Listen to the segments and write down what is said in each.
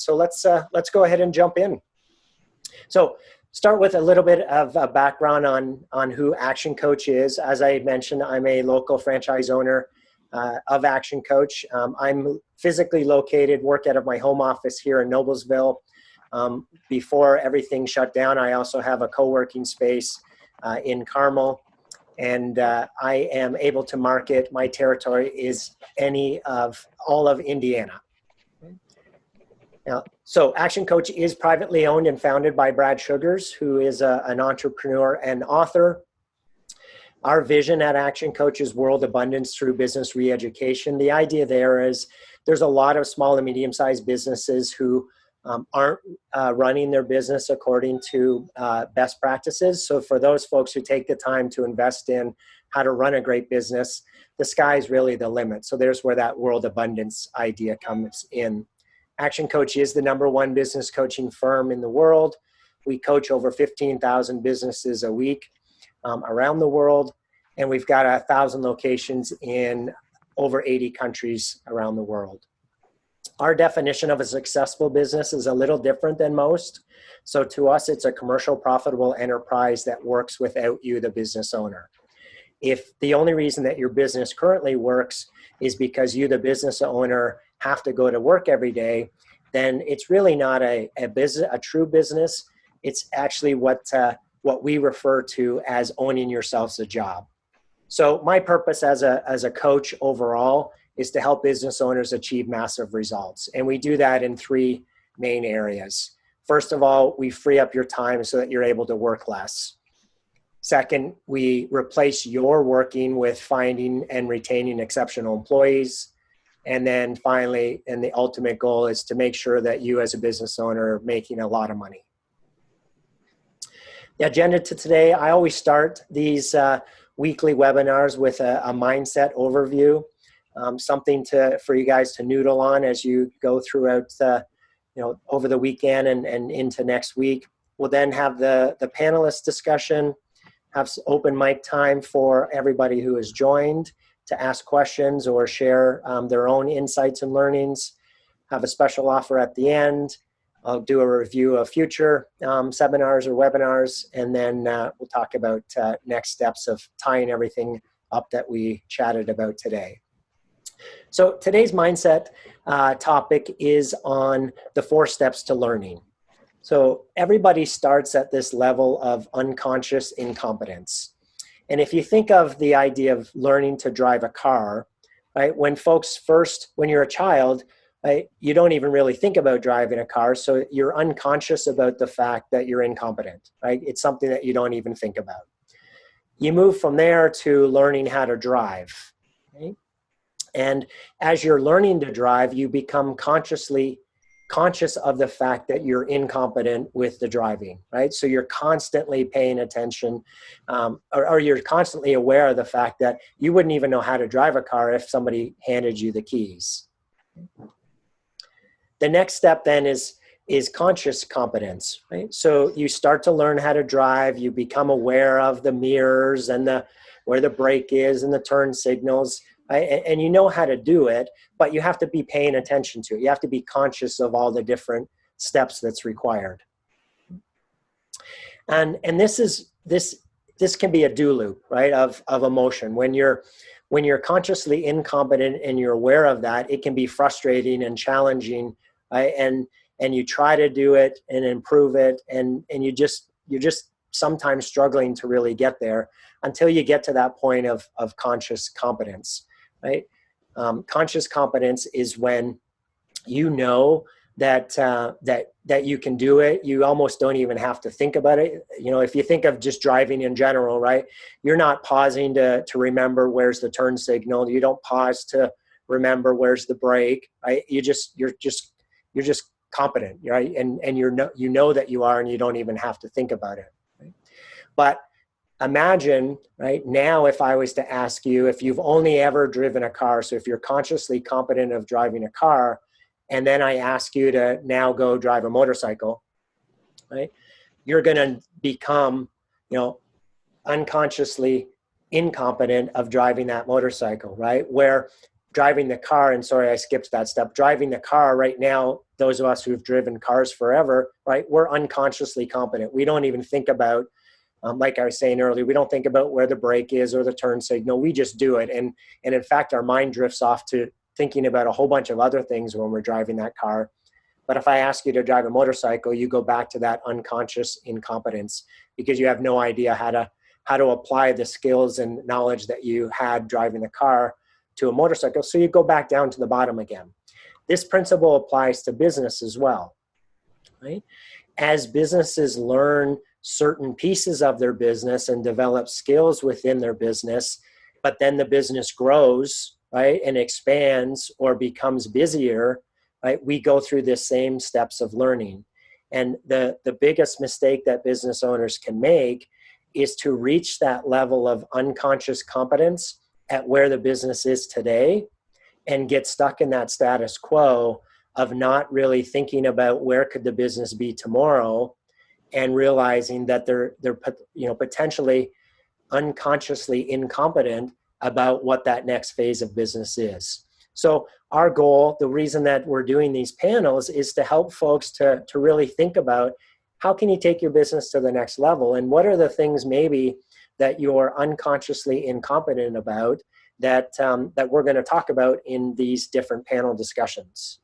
So let's go ahead and jump in. So start with a little bit of a background on who Action Coach is. As I mentioned, I'm a local franchise owner of Action Coach. I'm physically located, work out of my home office here in Noblesville. Before everything shut down, I also have a co-working space in Carmel, and I am able to market. My territory is all of Indiana. Now, so Action Coach is privately owned and founded by Brad Sugars, who is an entrepreneur and author. Our vision at Action Coach is world abundance through business re-education. The idea there is there's a lot of small and medium-sized businesses who aren't running their business according to best practices. So for those folks who take the time to invest in how to run a great business, the sky's really the limit. So there's where that world abundance idea comes in. Action Coach is the #1 business coaching firm in the world. We coach over 15,000 businesses a week around the world, and we've got 1,000 locations in over 80 countries around the world. Our definition of a successful business is a little different than most. So to us, it's a commercial, profitable enterprise that works without you, the business owner. If the only reason that your business currently works is because you, the business owner, have to go to work every day, then it's really not a true business. It's actually what we refer to as owning yourself as a job. So my purpose as a coach overall is to help business owners achieve massive results. And we do that in 3 main areas. First of all, we free up your time so that you're able to work less. Second, we replace your working with finding and retaining exceptional employees. And then finally, and the ultimate goal is to make sure that you as a business owner are making a lot of money. The agenda to today, I always start these weekly webinars with a mindset overview, something for you guys to noodle on as you go throughout over the weekend and into next week. We'll then have the panelist discussion, have open mic time for everybody who has joined to ask questions or share their own insights and learnings, have a special offer at the end. I'll do a review of future seminars or webinars, and then we'll talk about next steps of tying everything up that we chatted about today. So today's mindset topic is on the 4 steps to learning. So everybody starts at this level of unconscious incompetence. And if you think of the idea of learning to drive a car, right, when you're a child, right, you don't even really think about driving a car. So you're unconscious about the fact that you're incompetent, right? It's something that you don't even think about. You move from there to learning how to drive, okay? And as you're learning to drive, you become conscious of the fact that you're incompetent with the driving, right? So you're constantly paying attention, or you're constantly aware of the fact that you wouldn't even know how to drive a car if somebody handed you the keys. The next step then is conscious competence, right? So you start to learn how to drive, you become aware of the mirrors and where the brake is and the turn signals, right? And you know how to do it, but you have to be paying attention to it. You have to be conscious of all the different steps that's required. And this can be a do loop, right, of emotion. When you're consciously incompetent and you're aware of that, it can be frustrating and challenging, right? And you try to do it and improve it, and you're just sometimes struggling to really get there until you get to that point of conscious competence, right? Conscious competence is when you know that you can do it. You almost don't even have to think about it. If you think of just driving in general, right? You're not pausing to remember where's the turn signal. You don't pause to remember where's the brake, right? You're just competent, right? And you know that you are, and you don't even have to think about it, right? But imagine, right, now if I was to ask you if you've only ever driven a car, so if you're consciously competent of driving a car, and then I ask you to now go drive a motorcycle, right? You're going to become, unconsciously incompetent of driving that motorcycle, right? Where driving the car, and sorry, I skipped that step, driving the car right now, those of us who've driven cars forever, right, we're unconsciously competent. We don't even think about, like I was saying earlier, we don't think about where the brake is or the turn signal. We just do it. And in fact, our mind drifts off to thinking about a whole bunch of other things when we're driving that car. But if I ask you to drive a motorcycle, you go back to that unconscious incompetence because you have no idea how to apply the skills and knowledge that you had driving the car to a motorcycle. So you go back down to the bottom again. This principle applies to business as well, right? As businesses learn certain pieces of their business and develop skills within their business, but then the business grows, right, and expands or becomes busier, right, we go through the same steps of learning. And the biggest mistake that business owners can make is to reach that level of unconscious competence at where the business is today and get stuck in that status quo of not really thinking about where could the business be tomorrow, and realizing that they're potentially unconsciously incompetent about what that next phase of business is. So our goal, the reason that we're doing these panels, is to help folks to really think about how can you take your business to the next level, and what are the things maybe that you're unconsciously incompetent about that we're going to talk about in these different panel discussions.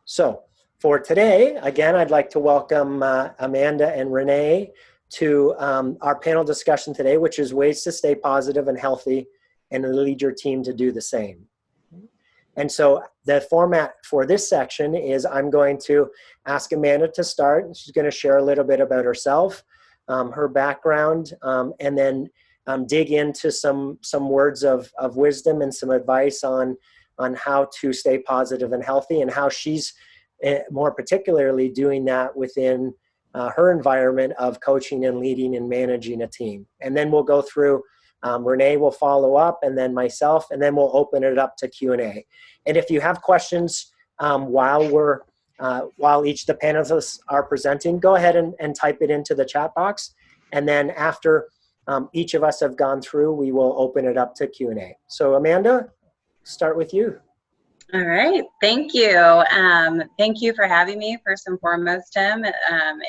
So for today, again, I'd like to welcome Amanda and Renee to our panel discussion today, which is ways to stay positive and healthy and lead your team to do the same. And so the format for this section is I'm going to ask Amanda to start. She's going to share a little bit about herself, her background, and then dig into some words of wisdom and some advice on how to stay positive and healthy, and how she's more particularly doing that within her environment of coaching and leading and managing a team. And then we'll go through, Renee will follow up, and then myself, and then we'll open it up to Q&A. And if you have questions while each of the panelists are presenting, go ahead and type it into the chat box. And then after each of us have gone through, we will open it up to Q&A. So Amanda, start with you. All right, thank you. Thank you for having me, first and foremost, Tim.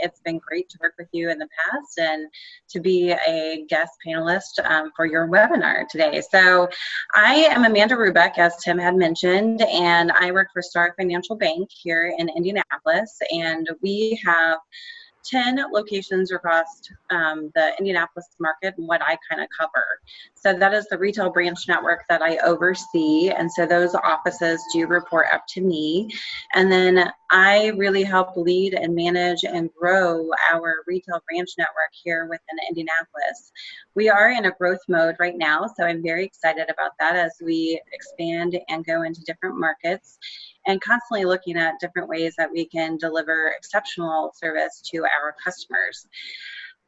It's been great to work with you in the past and to be a guest panelist for your webinar today. So I am Amanda Rubeck, as Tim had mentioned, and I work for Star Financial Bank here in Indianapolis, and we have 10 locations across the Indianapolis market and what I kind of cover. So that is the retail branch network that I oversee. And so those offices do report up to me. And then I really help lead and manage and grow our retail branch network here within Indianapolis. We are in a growth mode right now, so I'm very excited about that as we expand and go into different markets, and constantly looking at different ways that we can deliver exceptional service to our customers.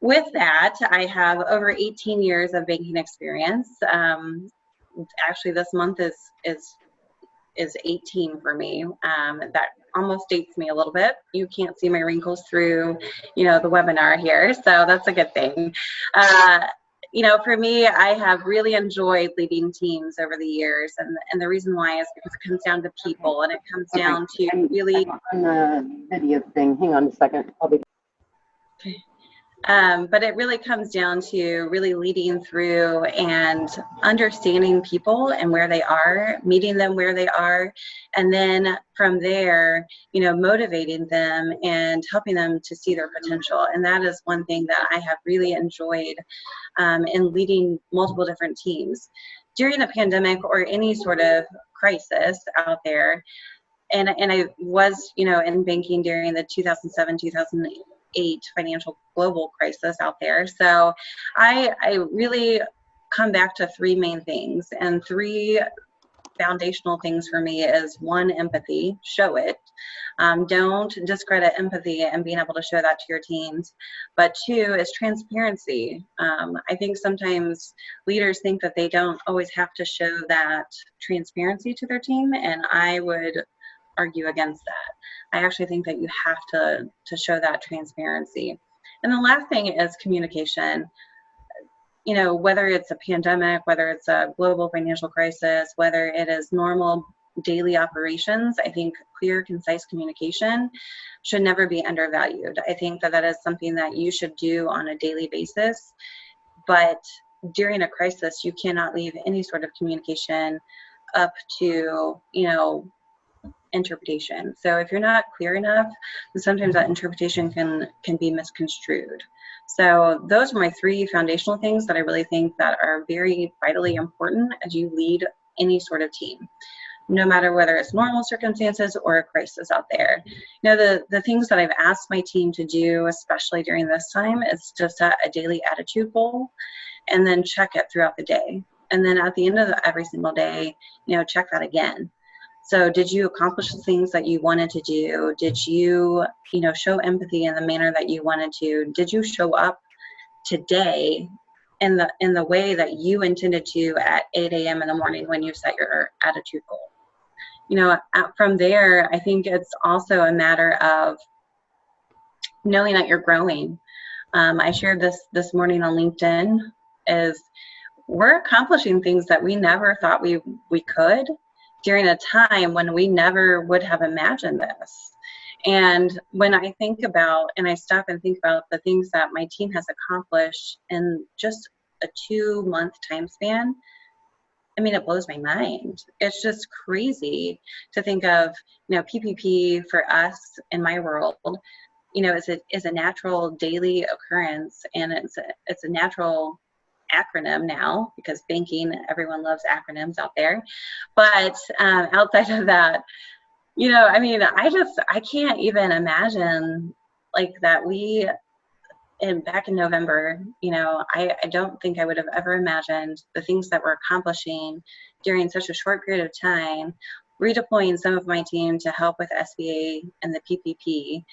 With that, I have over 18 years of banking experience. Actually, this month is 18 for me. That almost dates me a little bit. You can't see my wrinkles through, the webinar here, so that's a good thing. For me, I have really enjoyed leading teams over the years, and the reason why is because it comes down to people, and it comes down to really on the video thing. Hang on a second. I'll be. Okay. But it really comes down to really leading through and understanding people and where they are, meeting them where they are, and then from there, motivating them and helping them to see their potential. And that is one thing that I have really enjoyed in leading multiple different teams. During a pandemic or any sort of crisis out there, and I was, in banking during the 2007-2008 financial global crisis out there. So I really come back to three main things, and three foundational things for me is one, empathy, show it. Don't discredit empathy and being able to show that to your teams. But two is transparency. I think sometimes leaders think that they don't always have to show that transparency to their team, and I would argue against that. I actually think that you have to show that transparency. And the last thing is communication. whether it's a pandemic, whether it's a global financial crisis, whether it is normal daily operations, I think clear, concise communication should never be undervalued. I think that is something that you should do on a daily basis. But during a crisis, you cannot leave any sort of communication up to, interpretation. So if you're not clear enough, then sometimes that interpretation can be misconstrued. So those are my 3 foundational things that I really think that are very vitally important as you lead any sort of team, no matter whether it's normal circumstances or a crisis out there. The things that I've asked my team to do, especially during this time, is to set a daily attitude goal and then check it throughout the day. And then at the end of every single day, check that again. So did you accomplish the things that you wanted to do? Did you, show empathy in the manner that you wanted to? Did you show up today in the way that you intended to at 8 a.m. in the morning when you set your attitude goal? From there, I think it's also a matter of knowing that you're growing. I shared this morning on LinkedIn, is we're accomplishing things that we never thought we could during a time when we never would have imagined this. And when I think about, and I stop and think about the things that my team has accomplished in just a 2-month time span, I mean, it blows my mind. It's just crazy to think of, PPP for us in my world, is a natural daily occurrence, and it's a natural acronym now, because banking, everyone loves acronyms out there. But outside of that, I can't even imagine like that back in November, I don't think I would have ever imagined the things that we're accomplishing during such a short period of time, redeploying some of my team to help with SBA and the PPP,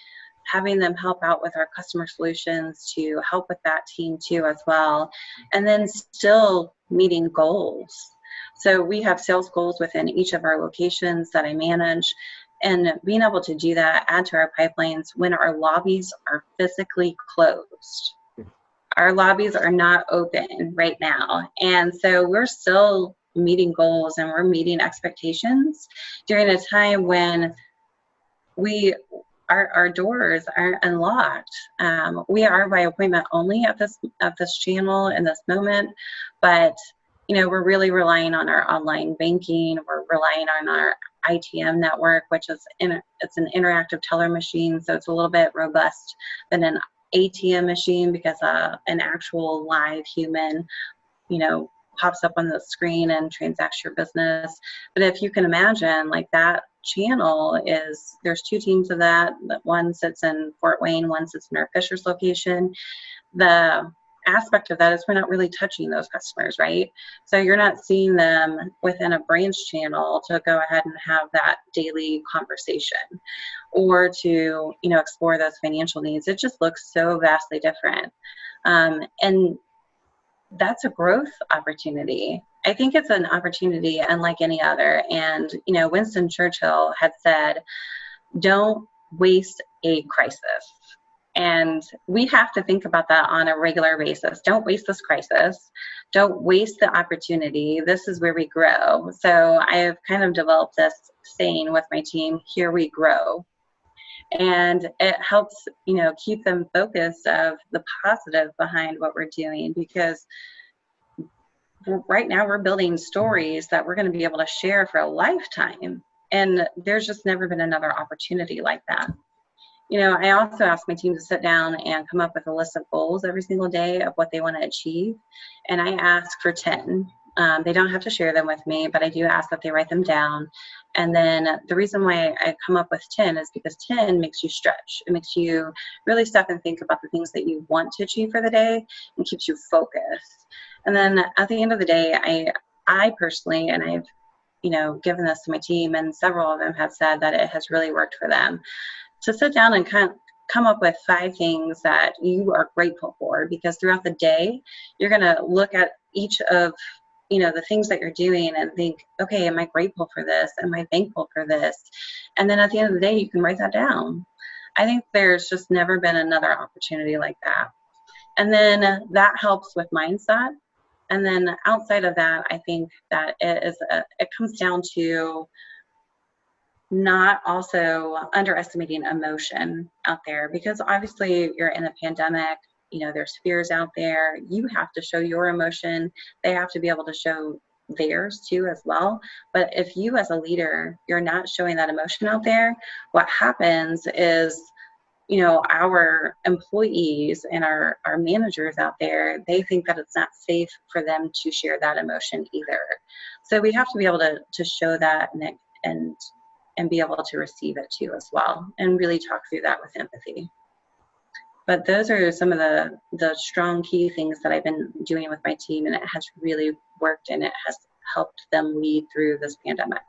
having them help out with our customer solutions to help with that team too as well, and then still meeting goals. So we have sales goals within each of our locations that I manage, and being able to do that, add to our pipelines when our lobbies are physically closed. Our lobbies are not open right now, and so we're still meeting goals and we're meeting expectations during a time when our doors aren't unlocked. We are by appointment only at this channel in this moment, but we're really relying on our online banking. We're relying on our ITM network, which is it's an interactive teller machine, so it's a little bit robust than an ATM machine, because an actual live human, pops up on the screen and transacts your business. But if you can imagine, like, that channel there's 2 teams of that. One sits in Fort Wayne, one sits in our Fishers location. The aspect of that is we're not really touching those customers, right? So you're not seeing them within a branch channel to go ahead and have that daily conversation or to, explore those financial needs. It just looks so vastly different. And that's a growth opportunity. I think it's an opportunity unlike any other. And, Winston Churchill had said, don't waste a crisis. And we have to think about that on a regular basis. Don't waste this crisis. Don't waste the opportunity. This is where we grow. So I've kind of developed this saying with my team, here we grow. And it helps, keep them focused of the positive behind what we're doing, because right now we're building stories that we're going to be able to share for a lifetime. And there's just never been another opportunity like that. I also ask my team to sit down and come up with a list of goals every single day of what they want to achieve. And I ask for 10. They don't have to share them with me, but I do ask that they write them down. And then the reason why I come up with 10 is because 10 makes you stretch. It makes you really stop and think about the things that you want to achieve for the day and keeps you focused. And then at the end of the day, I personally, and I've, given this to my team, and several of them have said that it has really worked for them, to sit down and come up with 5 things that you are grateful for, because throughout the day, you're going to look at each of the things that you're doing and think, okay, am I grateful for this? Am I thankful for this? And then at the end of the day, you can write that down. I think there's just never been another opportunity like that. And then that helps with mindset. And then outside of that, I think that it comes down to not also underestimating emotion out there, because obviously you're in a pandemic, there's fears out there. You have to show your emotion. They have to be able to show theirs too as well. But if you as a leader, you're not showing that emotion out there, what happens is, our employees and our managers out there, they think that it's not safe for them to share that emotion either. So we have to be able to show that and be able to receive it too as well, and really talk through that with empathy. But those are some of the strong key things that I've been doing with my team, and it has really worked, and it has helped them lead through this pandemic.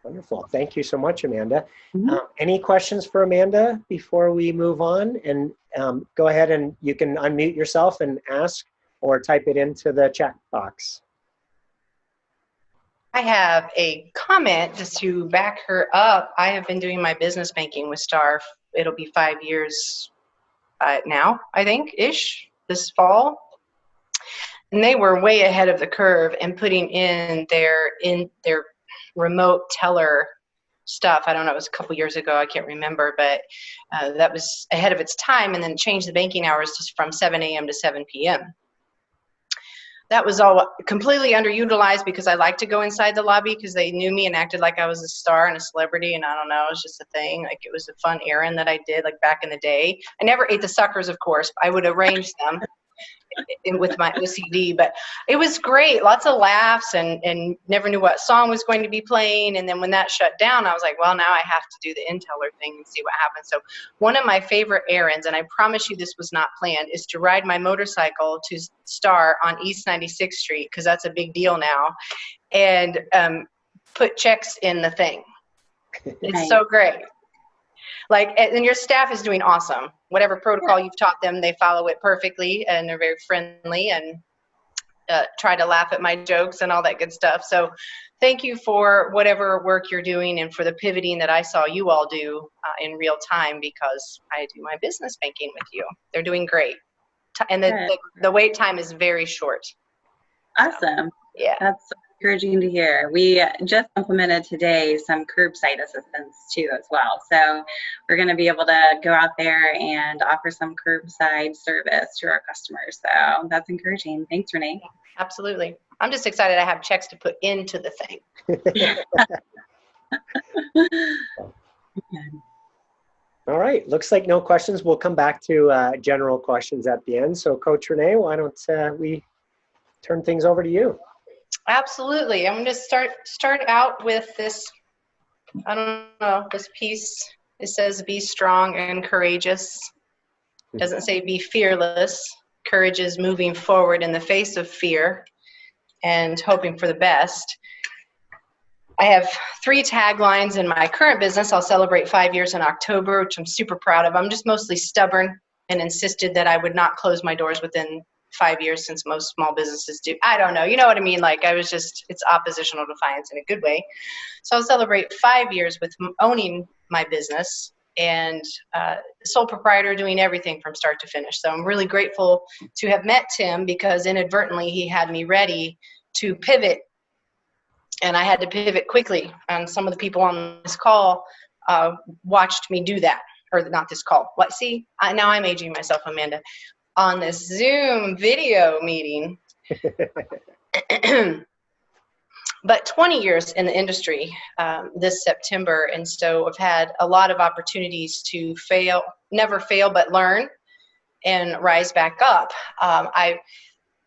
Wonderful. Thank you so much, Amanda. Mm-hmm. Any questions for Amanda before we move on? And go ahead and you can unmute yourself and ask, or type it into the chat box. I have a comment just to back her up. I have been doing my business banking with Star. It'll be 5 years now, I think, this fall. And they were way ahead of the curve in putting in their remote teller stuff. I don't know, it was a couple years ago, I can't remember, but that was ahead of its time, and then changed the banking hours just from 7 a.m. to 7 p.m. That was all completely underutilized because I like to go inside the lobby because they knew me and acted like I was a star and a celebrity, and I don't know, it was just a thing. Like, it was a fun errand that I did, like, back in the day. I never ate the suckers, of course. I would arrange them with my OCD, but it was great. Lots of laughs, and never knew what song was going to be playing. And then when that shut down, I was like, well, now I have to do the Inteller thing and see what happens. So one of my favorite errands, and I promise you this was not planned, is to ride my motorcycle to Star on East 96th Street, because that's a big deal now, and put checks in the thing. It's so great. Like, and your staff is doing awesome. Whatever protocol you've taught them, they follow it perfectly, and they're very friendly and try to laugh at my jokes and all that good stuff. So thank you for whatever work you're doing and for the pivoting that I saw you all do in real time, because I do my business banking with you. They're doing great. And the wait time is very short. Awesome. Yeah. That's encouraging to hear. We just implemented today some curbside assistance too as well. So we're going to be able to go out there and offer some curbside service to our customers. So that's encouraging. Thanks, Renee. Absolutely. I'm just excited I have checks to put into the thing. All right. Looks like no questions. We'll come back to general questions at the end. So Coach Renee, why don't we turn things over to you? Absolutely. I'm going to start out with this, I don't know, this piece. It says, be strong and courageous. It doesn't say be fearless. Courage is moving forward in the face of fear and hoping for the best. I have 3 taglines in my current business. I'll celebrate 5 years in October, which I'm super proud of. I'm just mostly stubborn and insisted that I would not close my doors within 5 years, since most small businesses do. I don't know. You know what I mean? Like, it's oppositional defiance in a good way. So I'll celebrate 5 years with owning my business and sole proprietor, doing everything from start to finish. So I'm really grateful to have met Tim, because inadvertently he had me ready to pivot, and I had to pivot quickly. And some of the people on this call watched me do that, or not this call. What? See, now I'm aging myself, Amanda. On this Zoom video meeting. But 20 years in the industry this September, and so I've had a lot of opportunities to never fail, but learn and rise back up.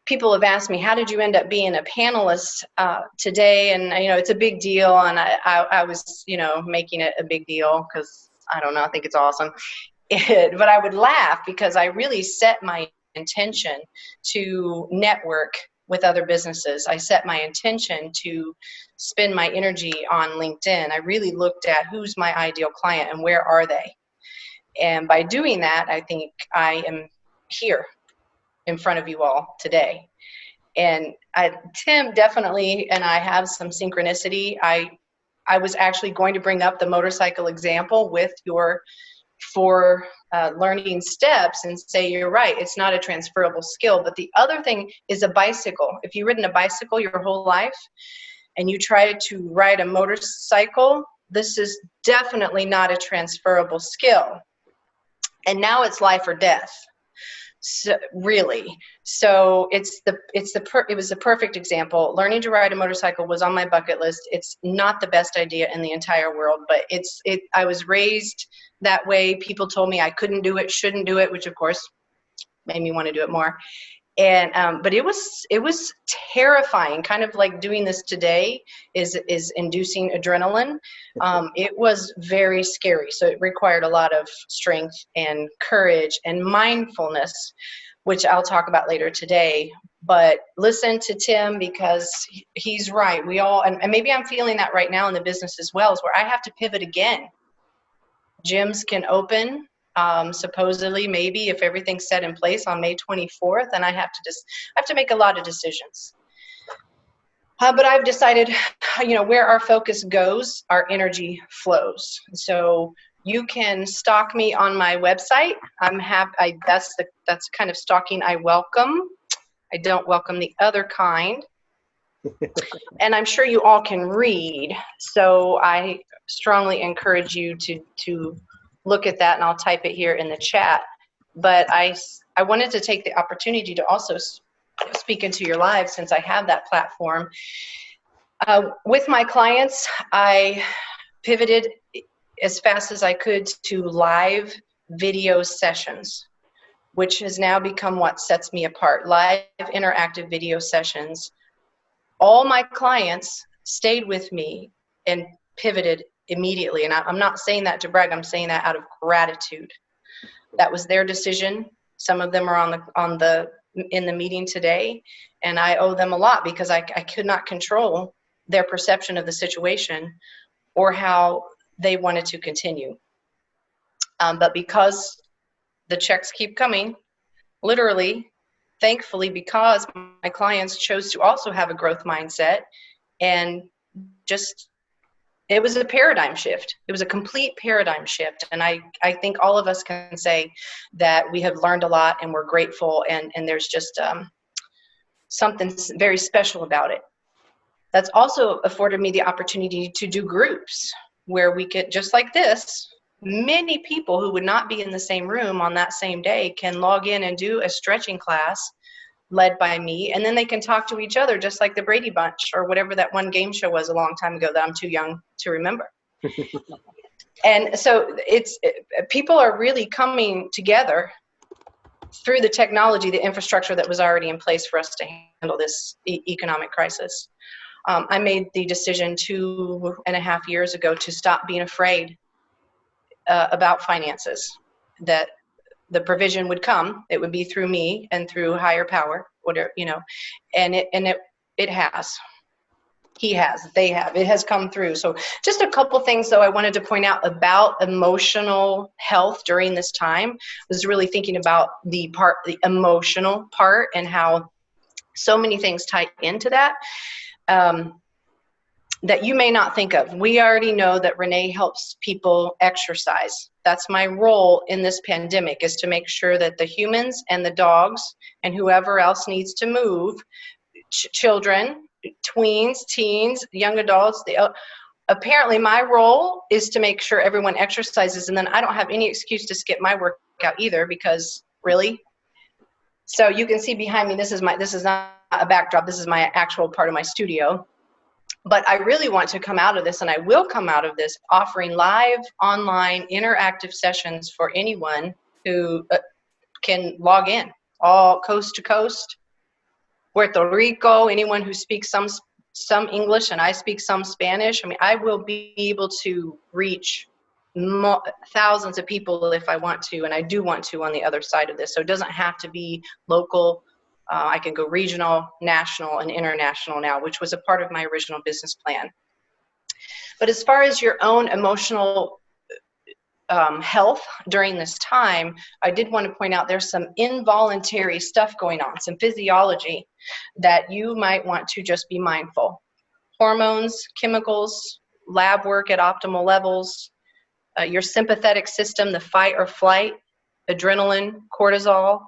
People have asked me, how did you end up being a panelist today? And, it's a big deal, and I was, making it a big deal because, I don't know, I think it's awesome. But I would laugh because I really set my intention to network with other businesses. I set my intention to spend my energy on LinkedIn. I really looked at who's my ideal client and where are they. And by doing that, I think I am here in front of you all today. And Tim definitely and I have some synchronicity. I was actually going to bring up the motorcycle example with your for learning steps and say, you're right, it's not a transferable skill. But the other thing is a bicycle. If you've ridden a bicycle your whole life and you try to ride a motorcycle, this is definitely not a transferable skill. And now it's life or death. So, really. So it was a perfect example. Learning to ride a motorcycle was on my bucket list. It's not the best idea in the entire world, but I was raised that way. People told me I couldn't do it, shouldn't do it, which of course made me want to do it more. And but it was terrifying, kind of like doing this today is inducing adrenaline. It was very scary. So it required a lot of strength and courage and mindfulness, which I'll talk about later today. But listen to Tim, because he's right. We all, and maybe I'm feeling that right now in the business as well, is where I have to pivot again. Gyms can open. Supposedly, maybe if everything's set in place on May 24th, and I have to make a lot of decisions. But I've decided, where our focus goes, our energy flows. So you can stalk me on my website. I'm happy. That's kind of stalking I welcome. I don't welcome the other kind. And I'm sure you all can read. So I strongly encourage you to look at that, and I'll type it here in the chat. But I wanted to take the opportunity to also speak into your lives, since I have that platform. With my clients, I pivoted as fast as I could to live video sessions, which has now become what sets me apart. Live interactive video sessions. All my clients stayed with me and pivoted immediately. And I'm not saying that to brag. I'm saying that out of gratitude. That was their decision. Some of them are in the meeting today, and I owe them a lot, because I could not control their perception of the situation or how they wanted to continue. But because the checks keep coming, literally, thankfully, because my clients chose to also have a growth mindset, and just, it was a paradigm shift. It was a complete paradigm shift. And I think all of us can say that we have learned a lot, and we're grateful, and there's just something very special about it. That's also afforded me the opportunity to do groups where we could, just like this, many people who would not be in the same room on that same day can log in and do a stretching class led by me, and then they can talk to each other, just like the Brady Bunch or whatever that one game show was a long time ago that I'm too young to remember. And so people are really coming together through the technology, the infrastructure that was already in place for us to handle this economic crisis. I made the decision 2.5 years ago to stop being afraid about finances, that the provision would come. It would be through me and through higher power, whatever, and it has. They have. It has come through. So just a couple things, though, I wanted to point out about emotional health during this time. I was really thinking about the emotional part, and how so many things tie into that. That you may not think of. We already know that Renee helps people exercise. That's my role in this pandemic, is to make sure that the humans and the dogs and whoever else needs to move, children, tweens, teens, young adults, apparently my role is to make sure everyone exercises, and then I don't have any excuse to skip my workout either, because really. So you can see behind me, this is not a backdrop, this is my actual part of my studio. But I really want to come out of this, and I will come out of this offering live, online, interactive sessions for anyone who can log in, all coast to coast, Puerto Rico, anyone who speaks some English, and I speak some Spanish. I mean, I will be able to reach thousands of people if I want to, and I do want to on the other side of this. So it doesn't have to be local. I can go regional, national, and international now, which was a part of my original business plan. But as far as your own emotional health during this time, I did want to point out there's some involuntary stuff going on, some physiology that you might want to just be mindful. Hormones, chemicals, lab work at optimal levels, your sympathetic system, the fight or flight, adrenaline, cortisol,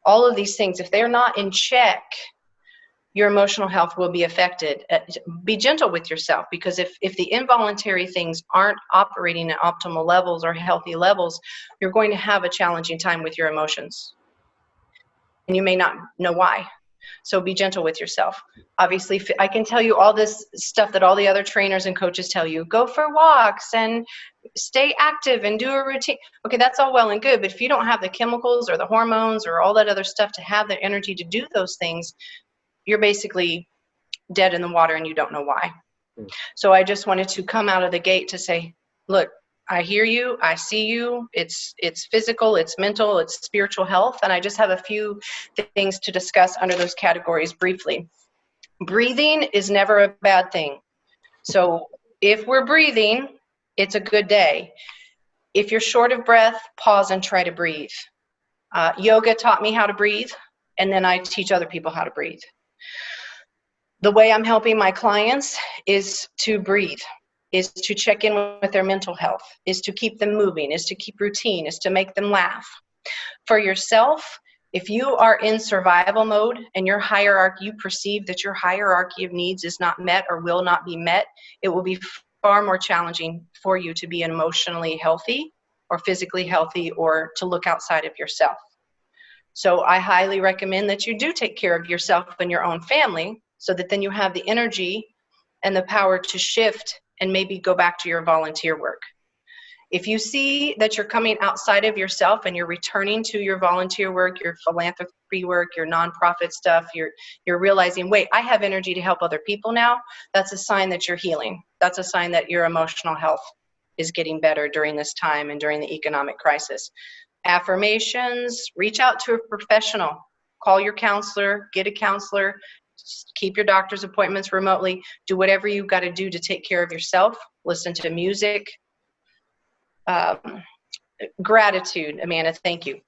all of these things, if they're not in check, your emotional health will be affected. Be gentle with yourself, because if the involuntary things aren't operating at optimal levels or healthy levels, you're going to have a challenging time with your emotions. And you may not know why. So be gentle with yourself. Obviously, I can tell you all this stuff that all the other trainers and coaches tell you. Go for walks and stay active and do a routine. Okay, that's all well and good, but if you don't have the chemicals or the hormones or all that other stuff to have the energy to do those things, you're basically dead in the water and you don't know why. So I just wanted to come out of the gate to say, look, I hear you, I see you, it's physical, it's mental, it's spiritual health, and I just have a few things to discuss under those categories briefly. Breathing is never a bad thing. So if we're breathing, it's a good day. If you're short of breath, pause and try to breathe. Yoga taught me how to breathe, and then I teach other people how to breathe. The way I'm helping my clients is to breathe, is to check in with their mental health, is to keep them moving, is to keep routine, is to make them laugh. For yourself, if you are in survival mode and your hierarchy, you perceive that your hierarchy of needs is not met or will not be met, it will be far more challenging for you to be emotionally healthy or physically healthy or to look outside of yourself. So I highly recommend that you do take care of yourself and your own family, so that then you have the energy and the power to shift and maybe go back to your volunteer work. If you see that you're coming outside of yourself and you're returning to your volunteer work, your philanthropy work, your nonprofit stuff, you're realizing, wait, I have energy to help other people now, that's a sign that you're healing. That's a sign that your emotional health is getting better during this time and during the economic crisis. Affirmations, reach out to a professional. Call your counselor, get a counselor, keep your doctor's appointments remotely, do whatever you've got to do to take care of yourself, listen to music. Gratitude, Amanda, thank you.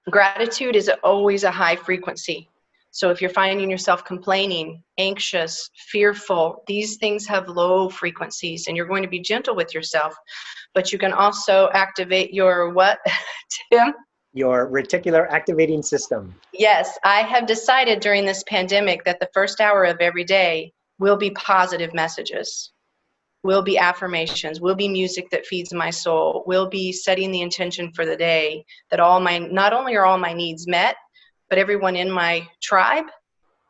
Gratitude is always a high frequency. So if you're finding yourself complaining, anxious, fearful, these things have low frequencies, and you're going to be gentle with yourself. But you can also activate your what, Tim? Your reticular activating system. Yes, I have decided during this pandemic that the first hour of every day will be positive messages, will be affirmations, will be music that feeds my soul, will be setting the intention for the day that not only are all my needs met, but everyone in my tribe,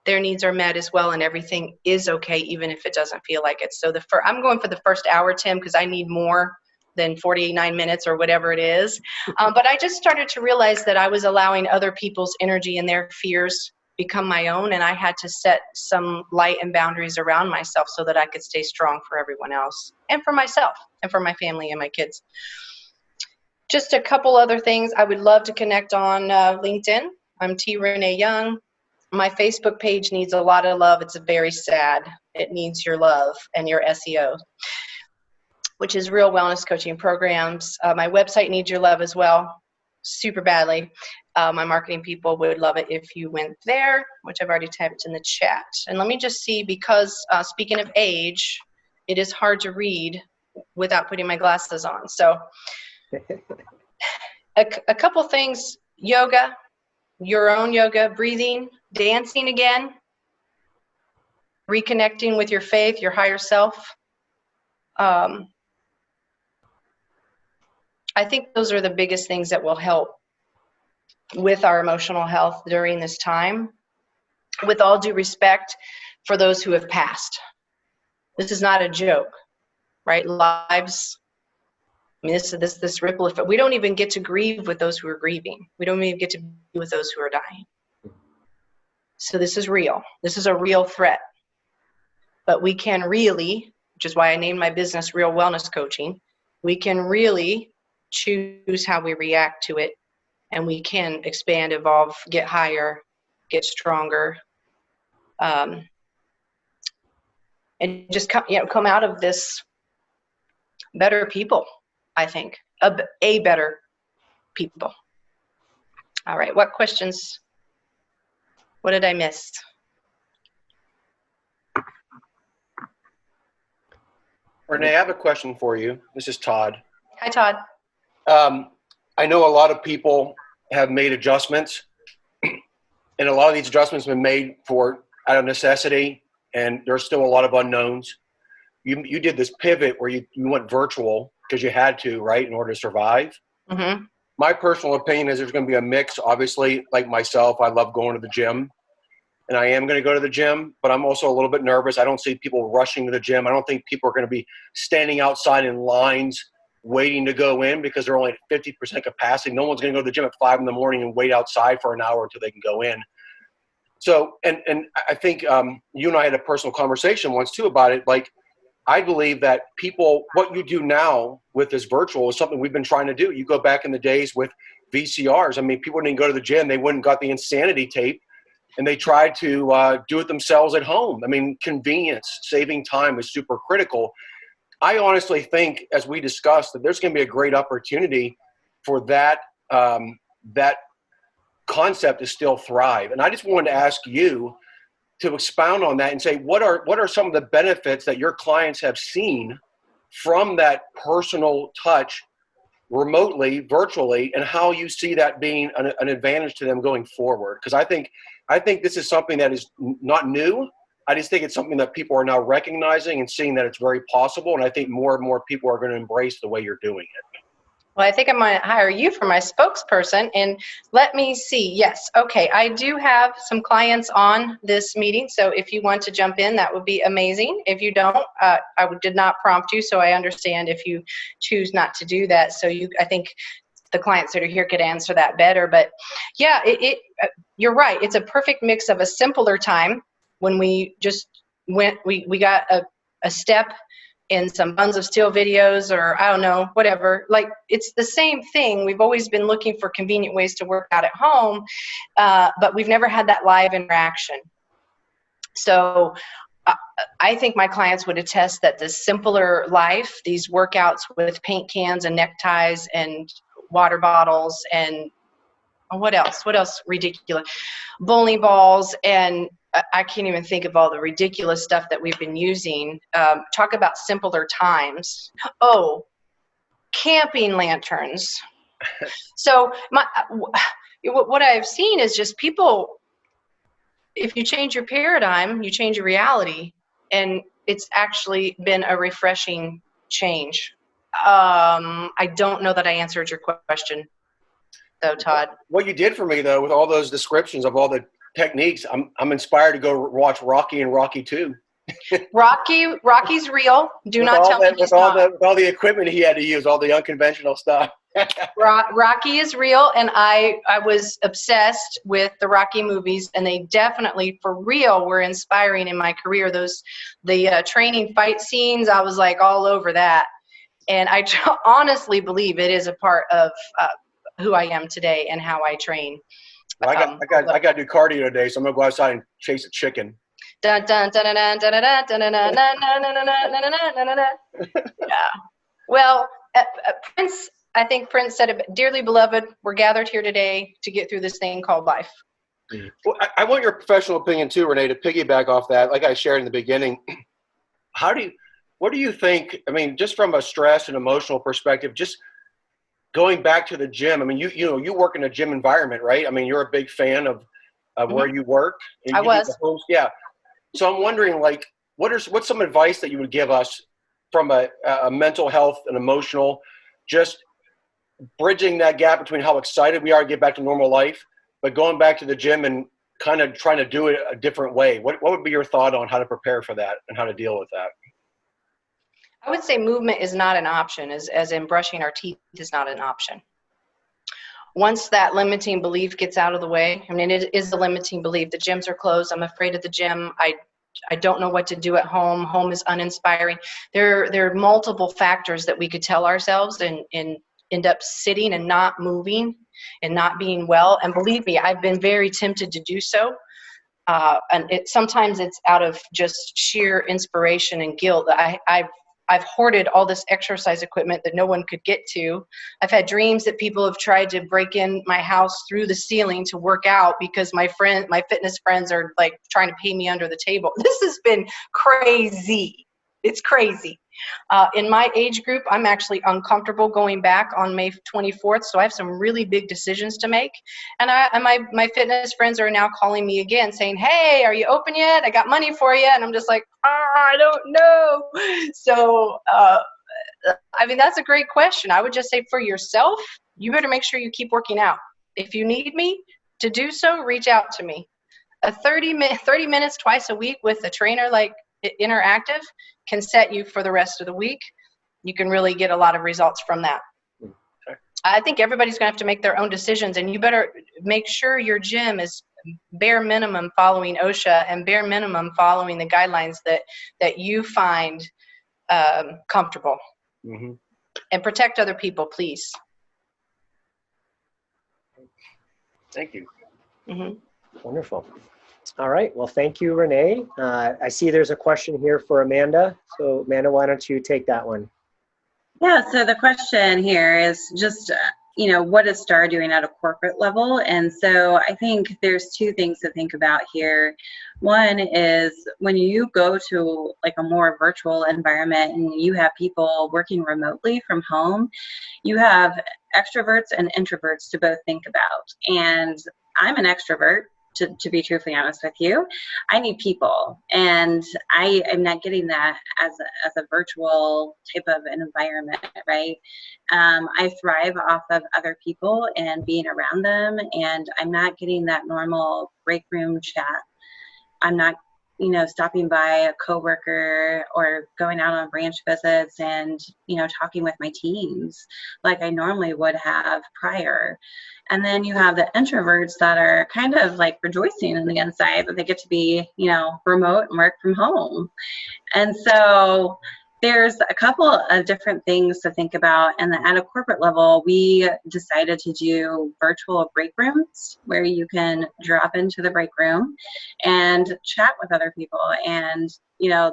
their needs are met as well, and everything is okay, even if it doesn't feel like it. So I'm going for the first hour, Tim, because I need more than 49 minutes or whatever it is. But I just started to realize that I was allowing other people's energy and their fears become my own, and I had to set some light and boundaries around myself so that I could stay strong for everyone else and for myself and for my family and my kids. Just a couple other things. I would love to connect on LinkedIn. I'm T. Renee Young. My Facebook page needs a lot of love. It's very sad. It needs your love and your SEO, which is Real Wellness Coaching Programs. My website needs your love as well, super badly. My marketing people would love it if you went there, which I've already typed in the chat. And let me just see, because speaking of age, it is hard to read without putting my glasses on. So a couple things: yoga, your own yoga, breathing, dancing again, reconnecting with your faith, your higher self. I think those are the biggest things that will help with our emotional health during this time, with all due respect for those who have passed. This is not a joke, right? Lives, I mean, this ripple effect. We don't even get to grieve with those who are grieving. We don't even get to be with those who are dying. So this is real. This is a real threat. But we can really, which is why I named my business Real Wellness Coaching, we can really choose how we react to it, and we can expand, evolve, get higher, get stronger, and just come out of this better people, I think, a better people. All right, what questions? What did I miss? Renee, I have a question for you. This is Todd. Hi, Todd. I know a lot of people have made adjustments, and a lot of these adjustments have been made for out of necessity, and there's still a lot of unknowns. You did this pivot where you went virtual because you had to, right, in order to survive. Mm-hmm. My personal opinion is there's going to be a mix. Obviously, like myself, I love going to the gym, and I am going to go to the gym, but I'm also a little bit nervous. I don't see people rushing to the gym. I don't think people are going to be standing outside in lines waiting to go in because they're only at 50% capacity. No one's going to go to the gym at 5 in the morning and wait outside for an hour until they can go in. So, and I think you and I had a personal conversation once too about it. Like, I believe that people, what you do now with this virtual is something we've been trying to do. You go back in the days with VCRs. I mean, people didn't go to the gym. They went and got the Insanity tape, and they tried to do it themselves at home. I mean, convenience, saving time is super critical. I honestly think, as we discussed, that there's going to be a great opportunity for that that concept to still thrive. And I just wanted to ask you to expound on that and say, what are some of the benefits that your clients have seen from that personal touch remotely, virtually, and how you see that being an advantage to them going forward? Because I think this is something that is not new. I just think it's something that people are now recognizing and seeing that it's very possible. And I think more and more people are going to embrace the way you're doing it. Well, I think I'm going to hire you for my spokesperson, and let me see. Yes. Okay. I do have some clients on this meeting. So if you want to jump in, that would be amazing. If you don't, I did not prompt you. So I understand if you choose not to do that. So I think the clients that are here could answer that better, but yeah, you're right. It's a perfect mix of a simpler time when we just went, we got a step in some Buns of Steel videos, or I don't know, whatever. Like, it's the same thing. We've always been looking for convenient ways to work out at home, but we've never had that live interaction. So I think my clients would attest that the simpler life, these workouts with paint cans and neckties and water bottles and what else ridiculous, bowling balls, and I can't even think of all the ridiculous stuff that we've been using. Talk about simpler times. Oh, camping lanterns. So what I've seen is just people, if you change your paradigm, you change your reality, and it's actually been a refreshing change. I don't know that I answered your question, though, Todd. What you did for me, though, with all those descriptions of all the techniques, I'm inspired to go watch Rocky and Rocky 2. Rocky's real. Do not tell me he's not. With all the equipment he had to use, all the unconventional stuff. Rocky is real, and I was obsessed with the Rocky movies, and they definitely, for real, were inspiring in my career. The training fight scenes, I was like all over that, and I honestly believe it is a part of who I am today and how I train. Well, I got to do cardio today, so I'm gonna go outside and chase a chicken. Dun, dun, dun, dun, dun, dun, dun, dun, dun, dun, dun, dun. Yeah. Well, Prince, I think Prince said it, dearly beloved, we're gathered here today to get through this thing called life. Well, I want your professional opinion too, Renee, to piggyback off that. Like I shared in the beginning, what do you think? I mean, just from a stress and emotional perspective, just going back to the gym. I mean, you work in a gym environment, right? I mean, you're a big fan of where you work. I was. Yeah. So I'm wondering, like, what's some advice that you would give us from a mental health and emotional, just bridging that gap between how excited we are to get back to normal life, but going back to the gym and kind of trying to do it a different way. What would be your thought on how to prepare for that and how to deal with that? I would say movement is not an option, as in brushing our teeth is not an option. Once that limiting belief gets out of the way, I mean, it is a limiting belief. The gyms are closed. I'm afraid of the gym. I don't know what to do at home. Home is uninspiring. There are multiple factors that we could tell ourselves and end up sitting and not moving and not being well. And believe me, I've been very tempted to do so. And sometimes it's out of just sheer inspiration and guilt. I've hoarded all this exercise equipment that no one could get to. I've had dreams that people have tried to break in my house through the ceiling to work out because my fitness friends are like trying to pay me under the table. This has been crazy. It's crazy. In my age group, I'm actually uncomfortable going back on May 24th, so I have some really big decisions to make. And my fitness friends are now calling me again saying, hey, are you open yet? I got money for you. And I'm just like, I don't know. So, I mean, that's a great question. I would just say for yourself, you better make sure you keep working out. If you need me to do so, reach out to me. A 30 minutes twice a week with a trainer like Interactive can set you for the rest of the week. You can really get a lot of results from that. Okay. I think everybody's going to have to make their own decisions, and you better make sure your gym is bare minimum following OSHA and bare minimum following the guidelines that you find comfortable. Mm-hmm. And protect other people, please. Thank you. Mm-hmm. Wonderful. All right. Well, thank you, Renee. I see there's a question here for Amanda. So Amanda, why don't you take that one? Yeah, so the question here is just, what is STAR doing at a corporate level? And so I think there's two things to think about here. One is when you go to like a more virtual environment and you have people working remotely from home, you have extroverts and introverts to both think about. And I'm an extrovert. To be truthfully honest with you, I need people, and I am not getting that as a virtual type of an environment, right? I thrive off of other people and being around them, and I'm not getting that normal break room chat. I'm not, stopping by a coworker or going out on branch visits and, talking with my teams like I normally would have prior. And then you have the introverts that are kind of like rejoicing in the inside that they get to be, remote and work from home. And so there's a couple of different things to think about. And at a corporate level, we decided to do virtual break rooms where you can drop into the break room and chat with other people. And,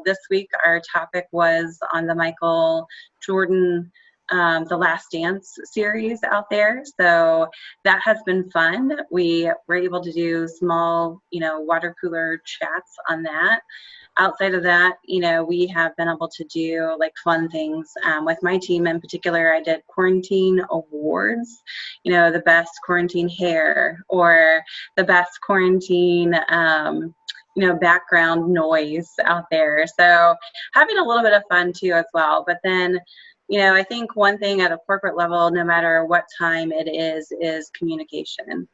this week our topic was on the Michael Jordan The Last Dance series out there. So that has been fun. We were able to do small, water cooler chats on that. Outside of that, we have been able to do like fun things with my team in particular. I did quarantine awards, the best quarantine hair or the best quarantine, background noise out there. So having a little bit of fun too as well. But then, I think one thing at a corporate level, no matter what time it is communication.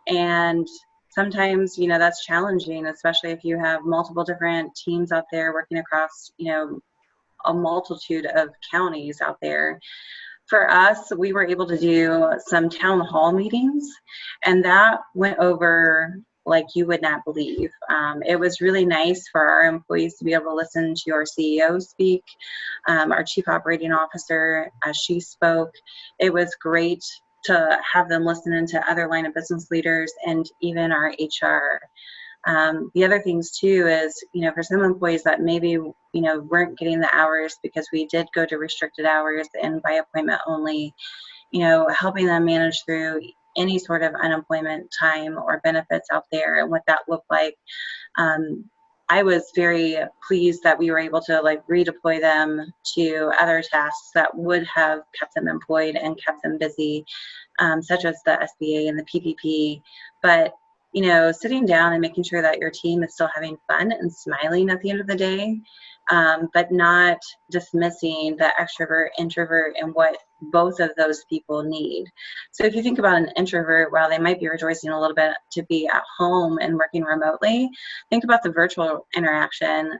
And sometimes, that's challenging, especially if you have multiple different teams out there working across, a multitude of counties out there. For us, we were able to do some town hall meetings, and that went over like you would not believe. It was really nice for our employees to be able to listen to our CEO speak, our chief operating officer as she spoke. It was great to have them listen into other line of business leaders and even our HR. The other things too is, for some employees that maybe, weren't getting the hours because we did go to restricted hours and by appointment only, helping them manage through any sort of unemployment time or benefits out there and what that looked like. I was very pleased that we were able to like redeploy them to other tasks that would have kept them employed and kept them busy, such as the SBA and the PPP. But, sitting down and making sure that your team is still having fun and smiling at the end of the day, but not dismissing the extrovert, introvert, and what both of those people need. So if you think about an introvert, while they might be rejoicing a little bit to be at home and working remotely, think about the virtual interaction.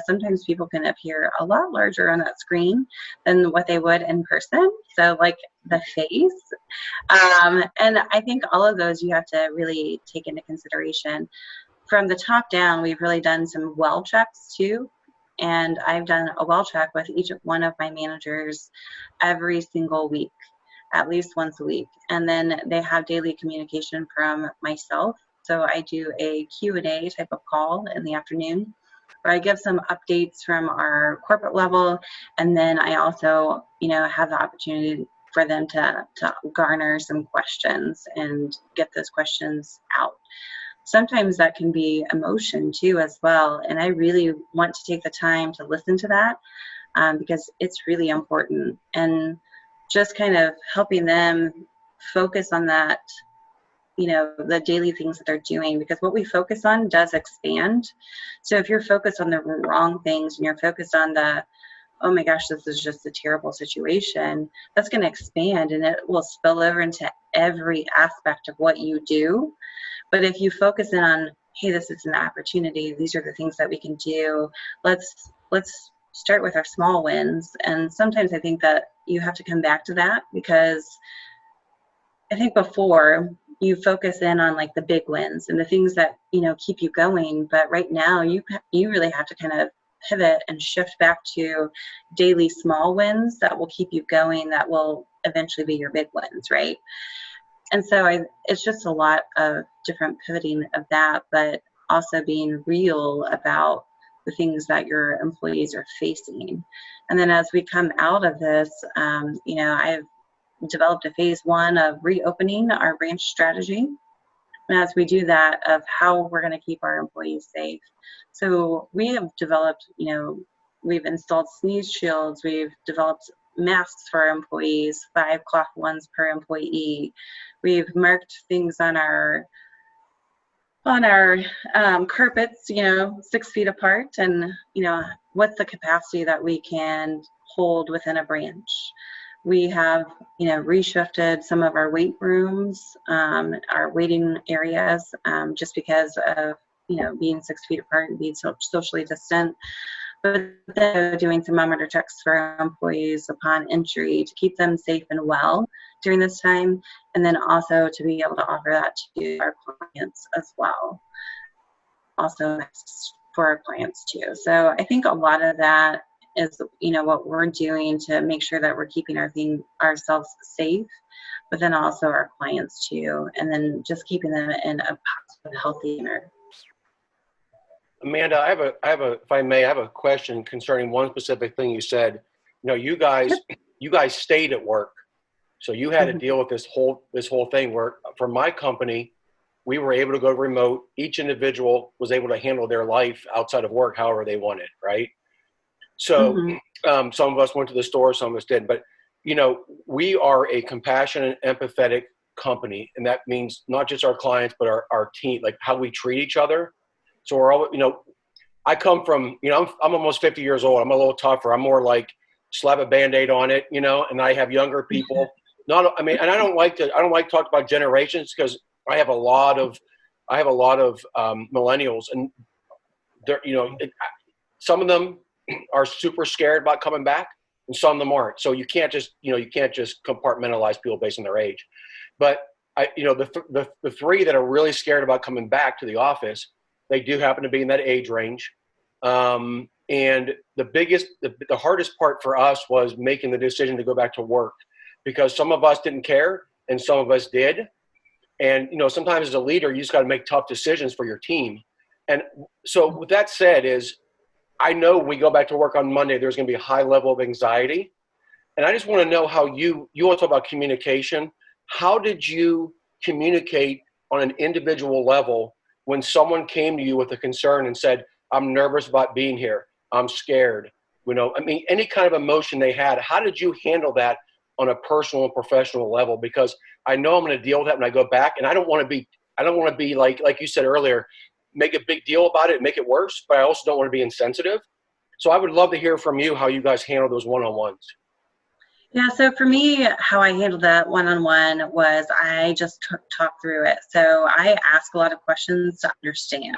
Sometimes people can appear a lot larger on that screen than what they would in person. So like the face. And I think all of those you have to really take into consideration. From the top down, we've really done some well checks too. And I've done a well check with each one of my managers every single week, at least once a week. And then they have daily communication from myself. So I do a Q&A type of call in the afternoon where I give some updates from our corporate level. And then I also, have the opportunity for them to garner some questions and get those questions out. Sometimes that can be emotion too as well, and I really want to take the time to listen to that. because it's really important. And just kind of helping them focus on that, the daily things that they're doing, because what we focus on does expand. So if you're focused on the wrong things and you're focused on the, oh my gosh, this is just a terrible situation, that's going to expand and it will spill over into every aspect of what you do. But if you focus in on, hey, this is an opportunity, these are the things that we can do, let's start with our small wins. And sometimes I think that you have to come back to that, because I think before you focus in on like the big wins and the things that, keep you going. But right now you really have to kind of pivot and shift back to daily small wins that will keep you going, that will eventually be your big wins, right? And so it's just a lot of different pivoting of that, but also being real about the things that your employees are facing. And then as we come out of this, I've developed a phase 1 of reopening our branch strategy. And as we do that, of how we're going to keep our employees safe. So we have developed, we've installed sneeze shields, we've developed masks for our employees, 5 cloth ones per employee. We've marked things on our carpets, 6 feet apart, and what's the capacity that we can hold within a branch. We have, reshifted some of our weight rooms, our waiting areas, just because of, being 6 feet apart and being socially distant. But then doing thermometer checks for our employees upon entry to keep them safe and well during this time, and then also to be able to offer that to our clients as well. Also for our clients too. So I think a lot of that is, what we're doing to make sure that we're keeping ourselves safe, but then also our clients too, and then just keeping them in a positive, healthy manner. Amanda, I have a question concerning one specific thing you said. You guys stayed at work, so you had to deal with this whole thing. Where for my company, we were able to go remote. Each individual was able to handle their life outside of work however they wanted, right? So some of us went to the store, some of us didn't. But we are a compassionate, empathetic company, and that means not just our clients, but our team, like how we treat each other. So we're all, I come from, I'm almost 50 years old. I'm a little tougher. I'm more like slap a Band-Aid on it, and I have younger people. And I don't like to talk about generations, because I have a lot of millennials, and they're, some of them are super scared about coming back, and some of them aren't. So you can't just compartmentalize people based on their age. But the 3 that are really scared about coming back to the office, they do happen to be in that age range. And the hardest part for us was making the decision to go back to work, because some of us didn't care and some of us did. And, sometimes as a leader, you just got to make tough decisions for your team. And so with that said I know when we go back to work on Monday, there's going to be a high level of anxiety. And I just want to know how you want to talk about communication. How did you communicate on an individual level when someone came to you with a concern and said, I'm nervous about being here, I'm scared, any kind of emotion they had? How did you handle that on a personal and professional level? Because I know I'm going to deal with that when I go back, and I don't want to be like you said earlier, make a big deal about it, make it worse, but I also don't want to be insensitive. So I would love to hear from you how you guys handle those one-on-ones. Yeah, so for me, how I handled that one-on-one was I just talked through it. So I ask a lot of questions to understand.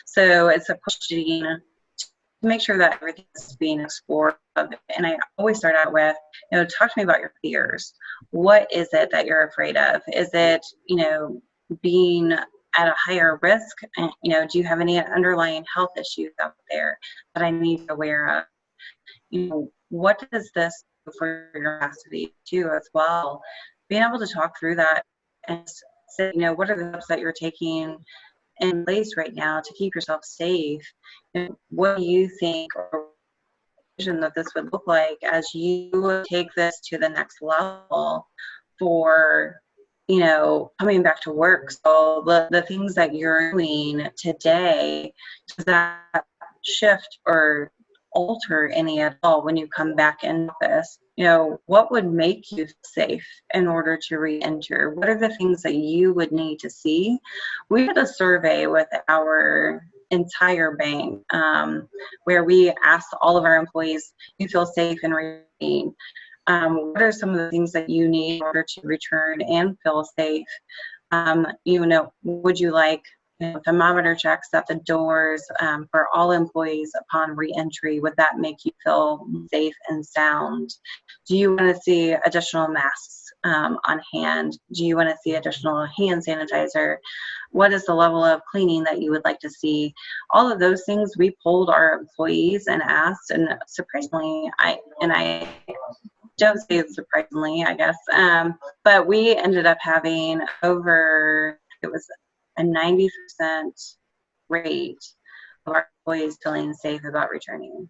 So it's a question to make sure that everything is being explored. And I always start out with, talk to me about your fears. What is it that you're afraid of? Is it, being at a higher risk? And, do you have any underlying health issues out there that I need to be aware of? What does this for your capacity too as well? Being able to talk through that and say, what are the steps that you're taking in place right now to keep yourself safe? And what do you think or vision that this would look like as you take this to the next level for, coming back to work? So the things that you're doing today, does that shift or alter any at all when you come back in office? You know, what would make you safe in order to re-enter? What are the things that you would need to see? We did a survey with our entire bank where we asked all of our employees, you feel safe and retain? What are some of the things that you need in order to return and feel safe? You know, would you like, you know, thermometer checks at the doors for all employees upon re-entry? Would that make you feel safe and sound? Do you want to see additional masks on hand? Do you want to see additional hand sanitizer? What is the level of cleaning that you would like to see? All of those things we polled our employees and asked, and surprisingly, I don't say it surprisingly, I guess, but we ended up having it was a 90% rate of our employees feeling safe about returning.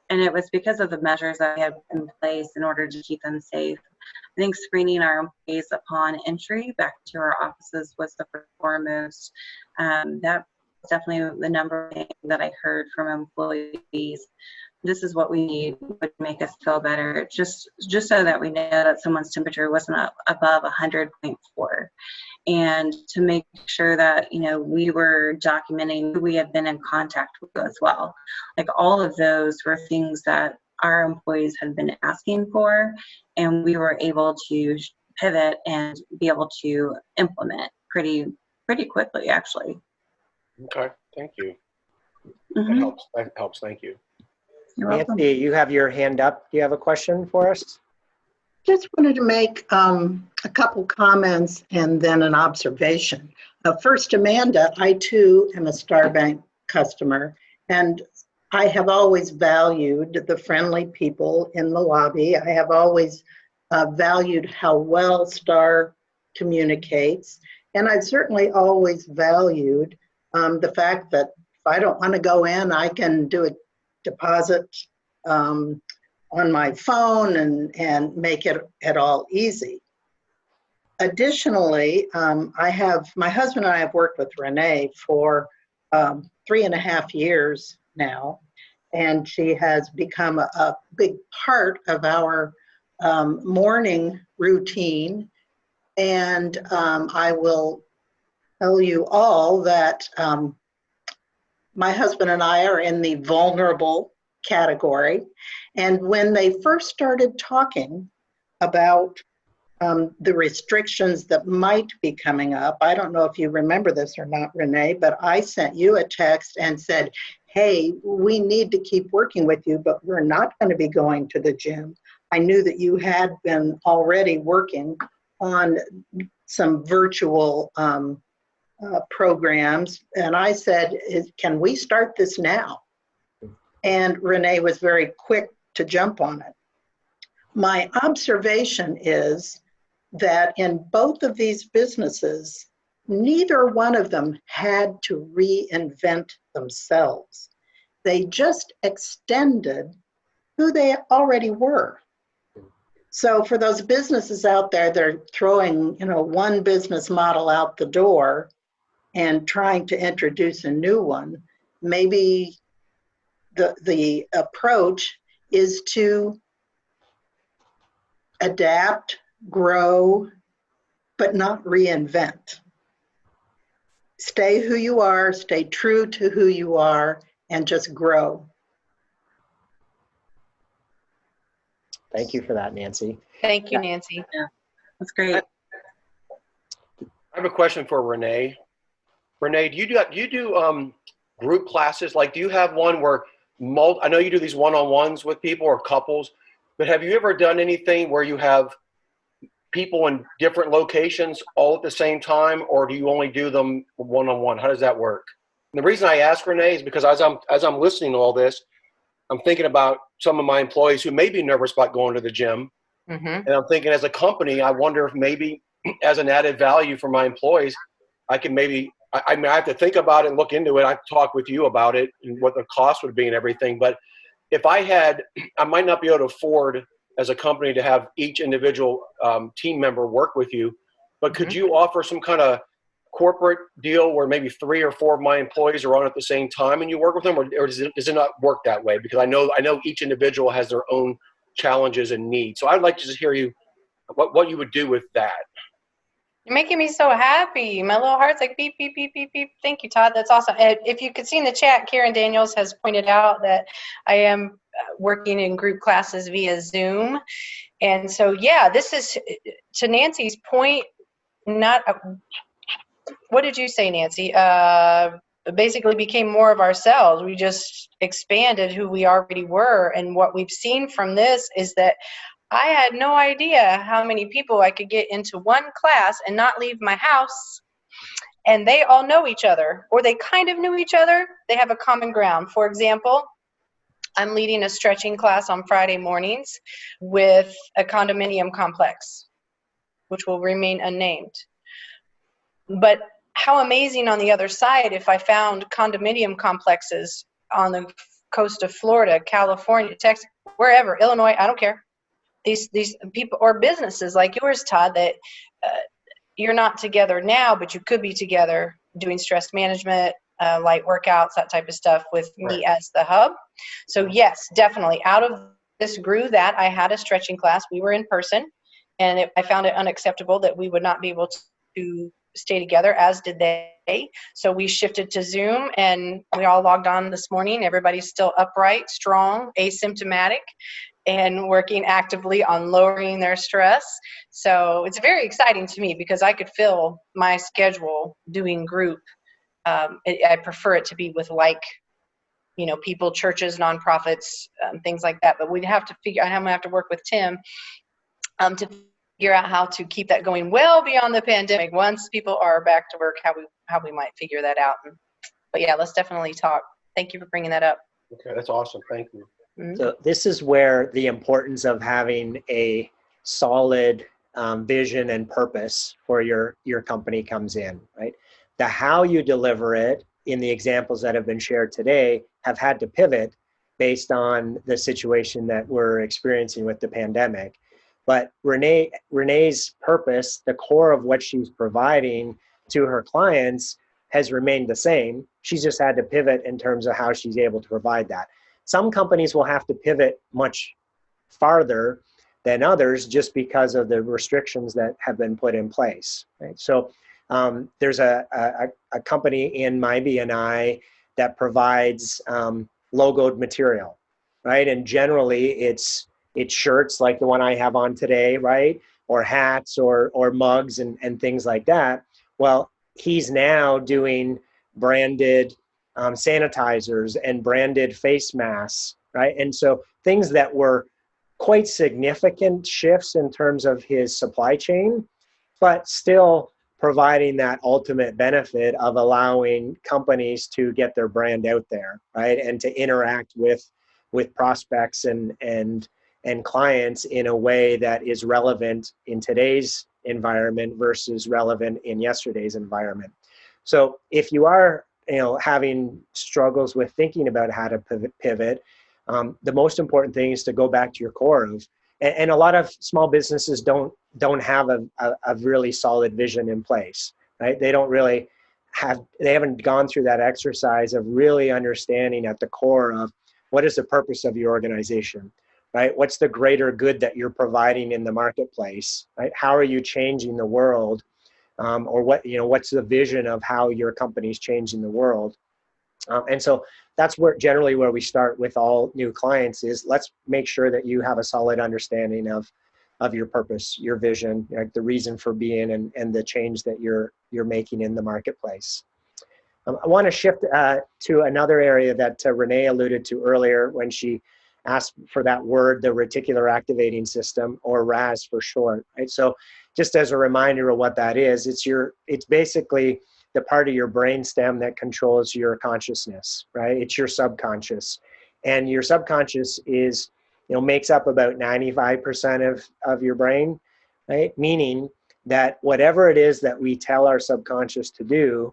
And it was because of the measures that we had in place in order to keep them safe. I think screening our employees upon entry back to our offices was the foremost. That was definitely the number one thing that I heard from employees. This is what we need would make us feel better, just so that we know that someone's temperature wasn't above 100.4. And to make sure that, you know, we were documenting who we had been in contact with as well. Like, all of those were things that our employees had been asking for, and we were able to pivot and be able to implement pretty quickly, actually. Okay, thank you. Mm-hmm. That helps. Thank you. You're welcome. Nancy, you have your hand up. Do you have a question for us? Just wanted to make a couple comments and then an observation. First, Amanda, I too am a Starbank customer, and I have always valued the friendly people in the lobby. I have always valued how well Star communicates, and I've certainly always valued the fact that if I don't want to go in, I can do a deposit on my phone and make it at all easy. Additionally, my husband and I have worked with Renee for 3.5 years now, and she has become a big part of our morning routine. And I will tell you all that my husband and I are in the vulnerable category. And when they first started talking about the restrictions that might be coming up, I don't know if you remember this or not, Renee, but I sent you a text and said, hey, we need to keep working with you, but we're not going to be going to the gym. I knew that you had been already working on some virtual programs. And I said, can we start this now? And Renee was very quick to jump on it. My observation is that in both of these businesses, neither one of them had to reinvent themselves. They just extended who they already were. So for those businesses out there, they're throwing, one business model out the door and trying to introduce a new one. Maybe the approach is to adapt, grow, but not reinvent. Stay who you are, stay true to who you are, and just grow. Thank you for that, Nancy. Thank you, Nancy. Yeah, that's great. I have a question for Renee. Renee, do you do group classes? Like, do you have one where I know you do these one-on-ones with people or couples, but have you ever done anything where you have people in different locations all at the same time, or do you only do them one-on-one? How does that work? And the reason I ask, Renee, is because as I'm listening to all this, I'm thinking about some of my employees who may be nervous about going to the gym. Mm-hmm. And I'm thinking, as a company, I wonder if maybe as an added value for my employees, I can maybe, I have to think about it and look into it. I've talked with you about it and what the cost would be and everything. But if I might not be able to afford as a company to have each individual team member work with you, but could you offer some kind of corporate deal where maybe 3 or 4 of my employees are on at the same time and you work with them, or does it not work that way? Because I know each individual has their own challenges and needs. So I'd like to just hear you, what you would do with that. You're making me so happy. My little heart's like beep, beep, beep, beep, beep. Thank you, Todd. That's awesome. And if you could see in the chat, Karen Daniels has pointed out that I am working in group classes via Zoom. And so, yeah, this is, to Nancy's point, not a, what did you say, Nancy? Basically became more of ourselves. We just expanded who we already were. And what we've seen from this is that I had no idea how many people I could get into one class and not leave my house. And they all know each other, or they kind of knew each other. They have a common ground. For example, I'm leading a stretching class on Friday mornings with a condominium complex, which will remain unnamed. But how amazing on the other side if I found condominium complexes on the coast of Florida, California, Texas, wherever, Illinois, I don't care. These people or businesses like yours, Todd, that you're not together now, but you could be together doing stress management, light workouts, that type of stuff with me as the hub. So yes, definitely. Out of this grew that I had a stretching class. We were in person, and I found it unacceptable that we would not be able to stay together, as did they. So we shifted to Zoom, and we all logged on this morning. Everybody's still upright, strong, asymptomatic, and working actively on lowering their stress. So it's very exciting to me because I could fill my schedule doing group. I prefer it to be with people, churches, nonprofits, things like that. But we'd have to figure out, I'm gonna have to work with Tim to figure out how to keep that going well beyond the pandemic. Once people are back to work, how we might figure that out. But yeah, let's definitely talk. Thank you for bringing that up. Okay, that's awesome. Thank you. So this is where the importance of having a solid vision and purpose for your company comes in, right? The how you deliver it in the examples that have been shared today have had to pivot based on the situation that we're experiencing with the pandemic. But Renee's purpose, the core of what she's providing to her clients, has remained the same. She's just had to pivot in terms of how she's able to provide that. Some companies will have to pivot much farther than others just because of the restrictions that have been put in place. Right? So there's a company in my BNI that provides logoed material, right? And generally it's shirts like the one I have on today, right? Or hats or mugs and things like that. Well, he's now doing branded sanitizers and branded face masks, right? And so things that were quite significant shifts in terms of his supply chain, but still providing that ultimate benefit of allowing companies to get their brand out there, right? And to interact with prospects and clients in a way that is relevant in today's environment versus relevant in yesterday's environment. So if you are having struggles with thinking about how to pivot, the most important thing is to go back to your core of, and a lot of small businesses don't have a really solid vision in place, right? They haven't gone through that exercise of really understanding at the core of what is the purpose of your organization, right? What's the greater good that you're providing in the marketplace, right? How are you changing the world? Or what's the vision of how your company's changing the world? And so that's generally where we start with all new clients is let's make sure that you have a solid understanding of your purpose, your vision, the reason for being and the change that you're making in the marketplace. I want to shift to another area that Renee alluded to earlier when she asked for that word, the reticular activating system, or RAS for short, right? So just as a reminder of what that is, it's basically the part of your brainstem that controls your consciousness, right? It's your subconscious. And your subconscious is, makes up about 95% of your brain, right? Meaning that whatever it is that we tell our subconscious to do,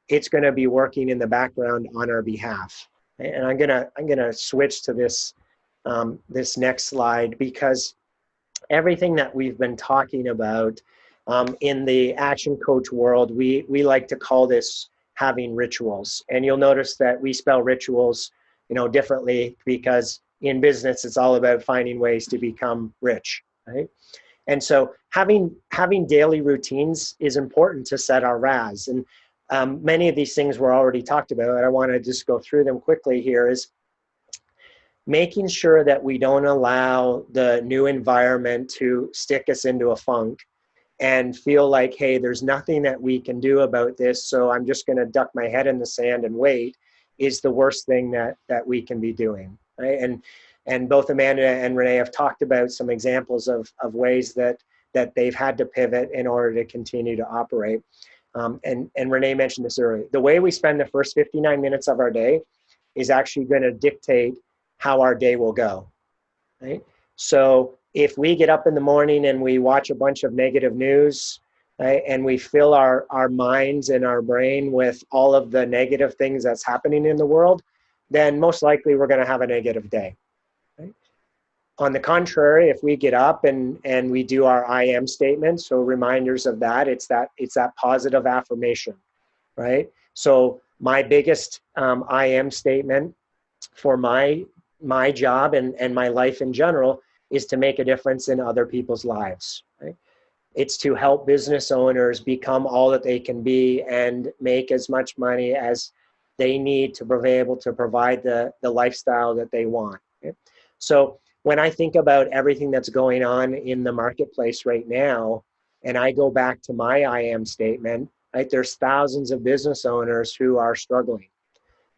it's going to be working in the background on our behalf. And I'm gonna switch to this next slide because everything that we've been talking about In the action coach world, we like to call this having rituals. And you'll notice that we spell rituals, differently, because in business, it's all about finding ways to become rich, right? And so having daily routines is important to set our RAS. And many of these things were already talked about. I want to just go through them quickly here. Is making sure that we don't allow the new environment to stick us into a funk and feel like, hey, there's nothing that we can do about this, so I'm just going to duck my head in the sand and wait, is the worst thing that we can be doing, right? And both Amanda and Renee have talked about some examples of ways that they've had to pivot in order to continue to operate. And Renee mentioned this earlier. The way we spend the first 59 minutes of our day is actually going to dictate how our day will go, right? So if we get up in the morning and we watch a bunch of negative news, right, and we fill our minds and our brain with all of the negative things that's happening in the world, then most likely we're going to have a negative day. Right? On the contrary, if we get up and we do our I am statement, so reminders of that, it's that positive affirmation, right? So my biggest I am statement for my job and my life in general is to make a difference in other people's lives, right? It's to help business owners become all that they can be and make as much money as they need to be able to provide the lifestyle that they want. Okay? So when I think about everything that's going on in the marketplace right now, and I go back to my I am statement, right, there's thousands of business owners who are struggling.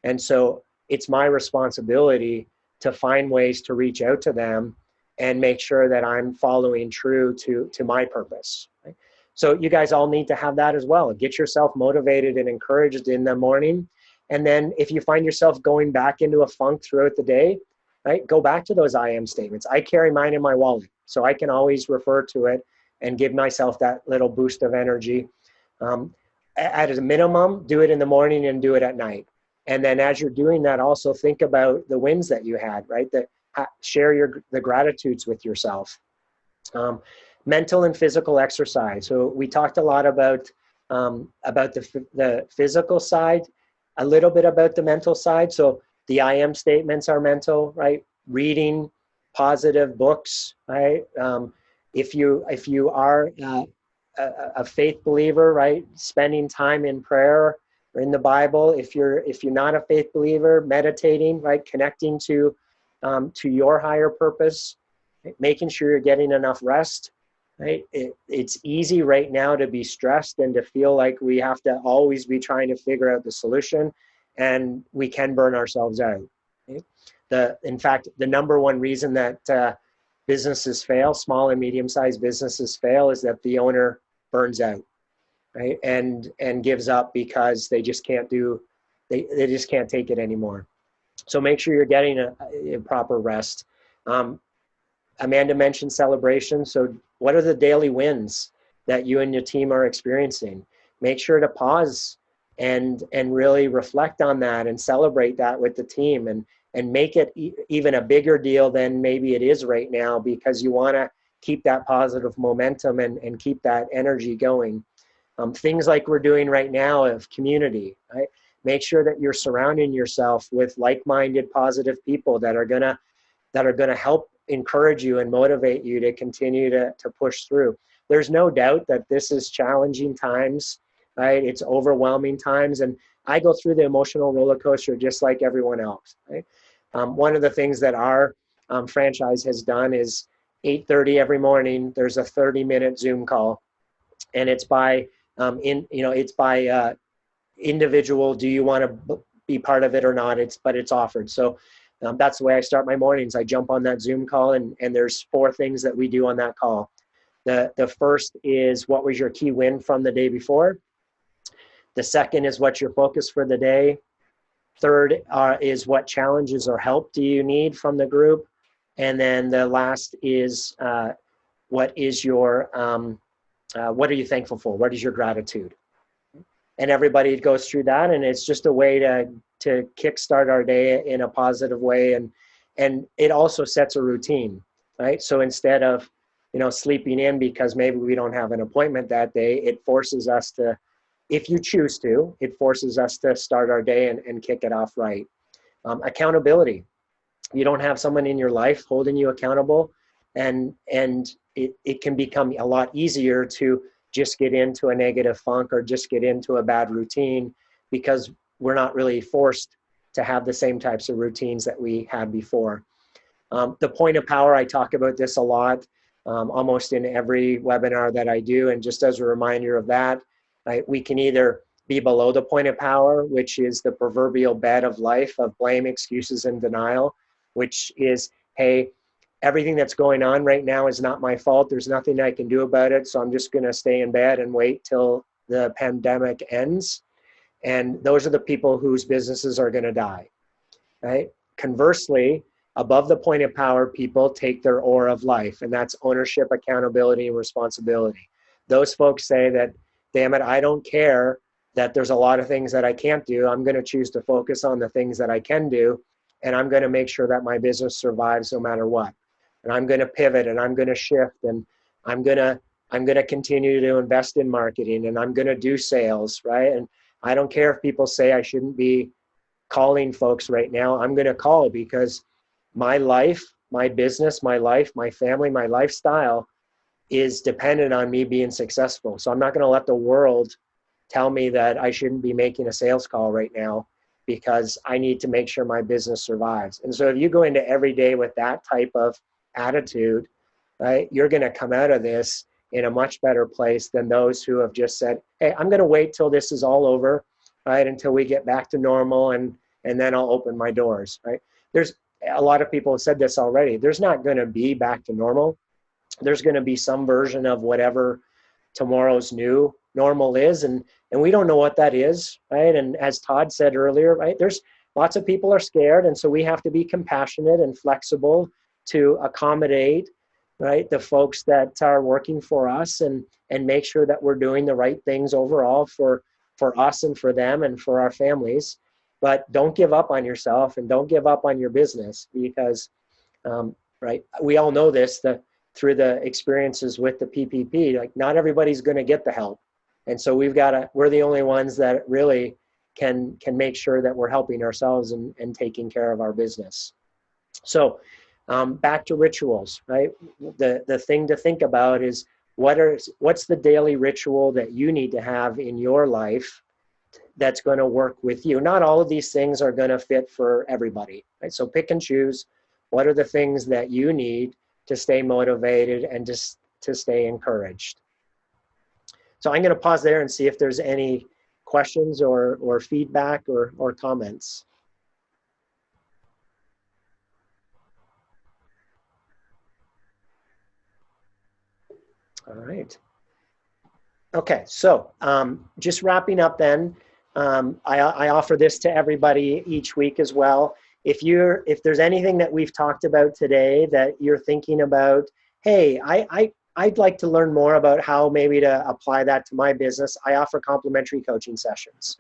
And so it's my responsibility to find ways to reach out to them and make sure that I'm following true to my purpose. Right? So you guys all need to have that as well. Get yourself motivated and encouraged in the morning. And then if you find yourself going back into a funk throughout the day, right, go back to those I am statements. I carry mine in my wallet, so I can always refer to it and give myself that little boost of energy. At a minimum, do it in the morning and do it at night. And then as you're doing that, also think about the wins that you had, right? Share the gratitudes with yourself. Mental and physical exercise. So we talked a lot about the physical side, a little bit about the mental side. So the I am statements are mental, right? Reading positive books, right? If you are a faith believer, right? Spending time in prayer or in the Bible. If you're not a faith believer, meditating, right? Connecting to your higher purpose, right? Making sure you're getting enough rest, right? It's easy right now to be stressed and to feel like we have to always be trying to figure out the solution, and we can burn ourselves out. Right? In fact, the number one reason that businesses fail, small and medium-sized businesses fail, is that the owner burns out, right? And gives up because they just can't they just can't take it anymore. So make sure you're getting a proper rest. Amanda mentioned celebration. So what are the daily wins that you and your team are experiencing? Make sure to pause and really reflect on that and celebrate that with the team, and make it even a bigger deal than maybe it is right now, because you want to keep that positive momentum and keep that energy going. Things like we're doing right now of community, right? Make sure that you're surrounding yourself with like-minded, positive people that are gonna help encourage you and motivate you to continue to push through. There's no doubt that this is challenging times, right? It's overwhelming times, and I go through the emotional roller coaster just like everyone else, right? One of the things that our franchise has done is 8:30 every morning, there's a 30-minute Zoom call, and it's by individual. Do you want to be part of it or not? But it's offered. So that's the way I start my mornings. I jump on that Zoom call, and there's 4 things that we do on that call. The first is, what was your key win from the day before? The second is, what's your focus for the day? Third is, what challenges or help do you need from the group? And then the last is, what are you thankful for? What is your gratitude? And everybody goes through that, and it's just a way to kickstart our day in a positive way, and it also sets a routine, right? So instead of sleeping in because maybe we don't have an appointment that day. It forces us to, if you choose to, it forces us to start our day and kick it off right. Accountability. You don't have someone in your life holding you accountable, and it can become a lot easier to just get into a negative funk or just get into a bad routine because we're not really forced to have the same types of routines that we had before. The point of power, I talk about this a lot, almost in every webinar that I do. And just as a reminder of that, we can either be below the point of power, which is the proverbial bed of life of blame, excuses, and denial, which is, hey, everything that's going on right now is not my fault. There's nothing I can do about it. So I'm just going to stay in bed and wait till the pandemic ends. And those are the people whose businesses are going to die, right? Conversely, above the point of power, people take their oar of life, and that's ownership, accountability, and responsibility. Those folks say that, damn it, I don't care that there's a lot of things that I can't do. I'm going to choose to focus on the things that I can do, and I'm going to make sure that my business survives no matter what. And I'm going to pivot, and I'm going to shift, and I'm going to continue to invest in marketing, and I'm going to do sales, right? And I don't care if people say I shouldn't be calling folks right now. I'm going to call because my life, my business, my life, my family, my lifestyle is dependent on me being successful. So I'm not going to let the world tell me that I shouldn't be making a sales call right now because I need to make sure my business survives. And so if you go into every day with that type of attitude, right, you're going to come out of this in a much better place than those who have just said, hey, I'm going to wait till this is all over, right, until we get back to normal, and then I'll open my doors, right? There's a lot of people have said this already. There's not going to be back to normal. There's going to be some version of whatever tomorrow's new normal is, and we don't know what that is, right? And as Todd said earlier, right, there's lots of people are scared, and so we have to be compassionate and flexible to accommodate, right, the folks that are working for us, and make sure that we're doing the right things overall for us and for them and for our families. But don't give up on yourself, and don't give up on your business, because right, we all know this, that through the experiences with the PPP, like not everybody's going to get the help. And so we're the only ones that really can make sure that we're helping ourselves and taking care of our business. So back to rituals, right? The thing to think about is what's the daily ritual that you need to have in your life that's going to work with you. Not all of these things are going to fit for everybody, right? So pick and choose. What are the things that you need to stay motivated and just to stay encouraged? So I'm going to pause there and see if there's any questions or feedback or comments. All right. Okay, so just wrapping up then, I offer this to everybody each week as well. If there's anything that we've talked about today that you're thinking about, hey, I'd like to learn more about how maybe to apply that to my business, I offer complimentary coaching sessions.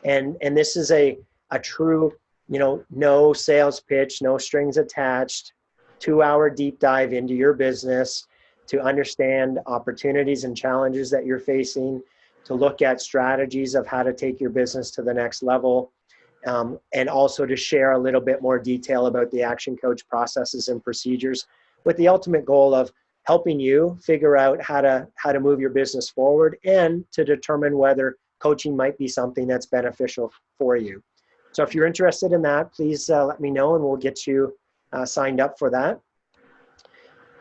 And this is a true, no sales pitch, no strings attached, 2-hour deep dive into your business to understand opportunities and challenges that you're facing, to look at strategies of how to take your business to the next level, and also to share a little bit more detail about the Action Coach processes and procedures, with the ultimate goal of helping you figure out how to move your business forward and to determine whether coaching might be something that's beneficial for you. So if you're interested in that, please let me know and we'll get you signed up for that.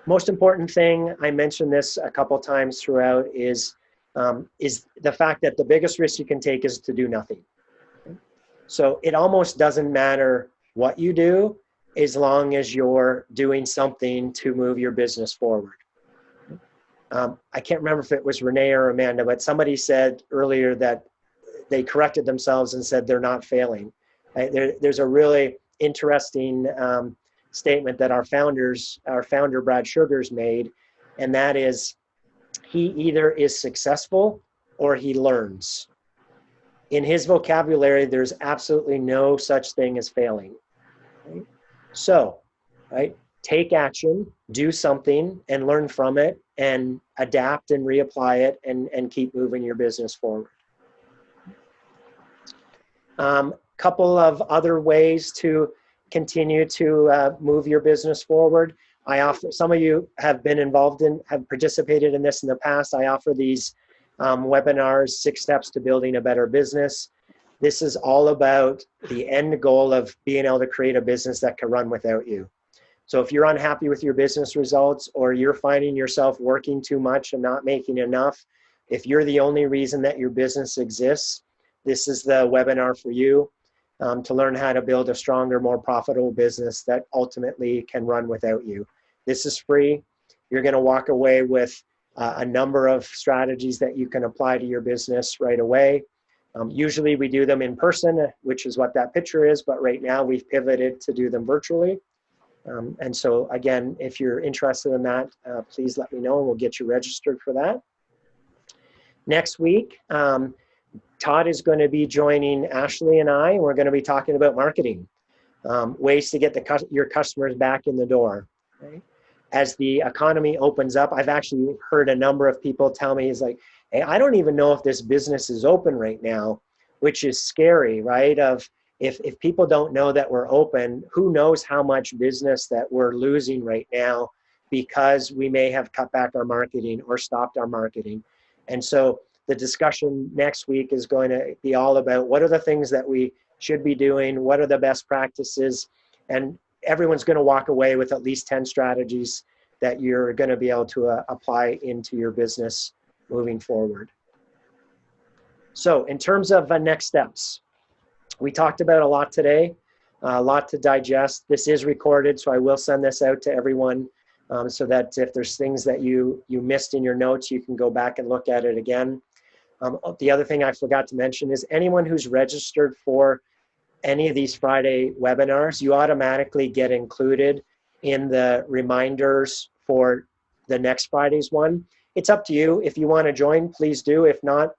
Most important thing, I mentioned this a couple times throughout, is the fact that the biggest risk you can take is to do nothing. So it almost doesn't matter what you do as long as you're doing something to move your business forward. I can't remember if it was Renee or Amanda, but somebody said earlier that they corrected themselves and said they're not failing. There's a really interesting statement that our founder Brad Sugars made, and that is, he either is successful or he learns. In his vocabulary, there's absolutely no such thing as failing. Right? So, right, take action, do something, and learn from it, and adapt and reapply it, and keep moving your business forward. Couple of other ways to continue to move your business forward. I offer, some of you have been involved in, have participated in this in the past. I offer these webinars, 6 Steps to Building a Better Business. This is all about the end goal of being able to create a business that can run without you. So if you're unhappy with your business results, or you're finding yourself working too much and not making enough, if you're the only reason that your business exists, this is the webinar for you, to learn how to build a stronger, more profitable business that ultimately can run without you. This is free. You're going to walk away with a number of strategies that you can apply to your business right away. Usually we do them in person, which is what that picture is, but right now we've pivoted to do them virtually. And so again, if you're interested in that, please let me know and we'll get you registered for that. Next week, Todd is going to be joining Ashley and I, and we're going to be talking about marketing, ways to get your customers back in the door. Okay? As the economy opens up, I've actually heard a number of people tell me, it's like, hey, I don't even know if this business is open right now, which is scary, right? If people don't know that we're open, who knows how much business that we're losing right now because we may have cut back our marketing or stopped our marketing. And so the discussion next week is going to be all about what are the things that we should be doing, what are the best practices, and everyone's going to walk away with at least 10 strategies that you're going to be able to apply into your business moving forward. So in terms of next steps, we talked about a lot today, a lot to digest. This is recorded, so I will send this out to everyone so that if there's things that you missed in your notes, you can go back and look at it again. The other thing I forgot to mention is anyone who's registered for any of these Friday webinars, you automatically get included in the reminders for the next Friday's one. It's up to you. If you want to join, please do. If not,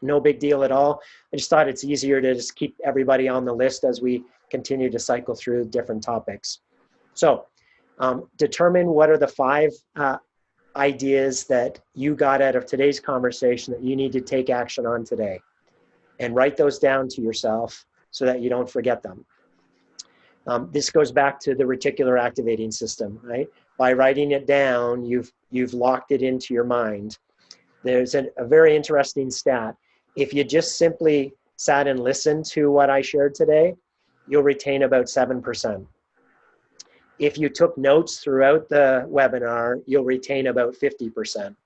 no big deal at all. I just thought it's easier to just keep everybody on the list as we continue to cycle through different topics. So determine what are the 5 ideas that you got out of today's conversation that you need to take action on today, and write those down to yourself so that you don't forget them. This goes back to the reticular activating system, right? By writing it down, you've locked it into your mind. There's a very interesting stat. If you just simply sat and listened to what I shared today, you'll retain about 7%. If you took notes throughout the webinar, you'll retain about 50%.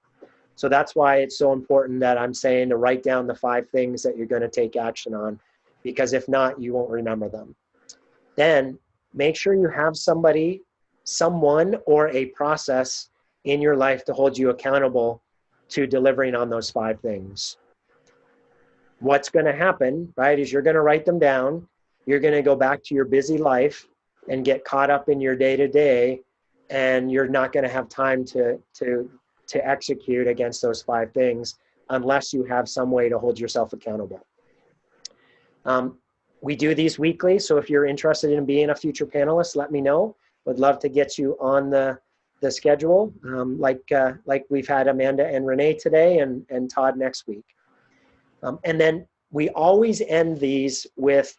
So that's why it's so important that I'm saying to write down the 5 things that you're going to take action on, because if not, you won't remember them. Then make sure you have someone or a process in your life to hold you accountable to delivering on those 5 things. What's going to happen, right, is you're going to write them down. You're going to go back to your busy life and get caught up in your day-to-day, and you're not going to have time to execute against those 5 things unless you have some way to hold yourself accountable. We do these weekly, so if you're interested in being a future panelist, let me know. Would love to get you on the schedule, like we've had Amanda and Renee today, and Todd next week. And then we always end these with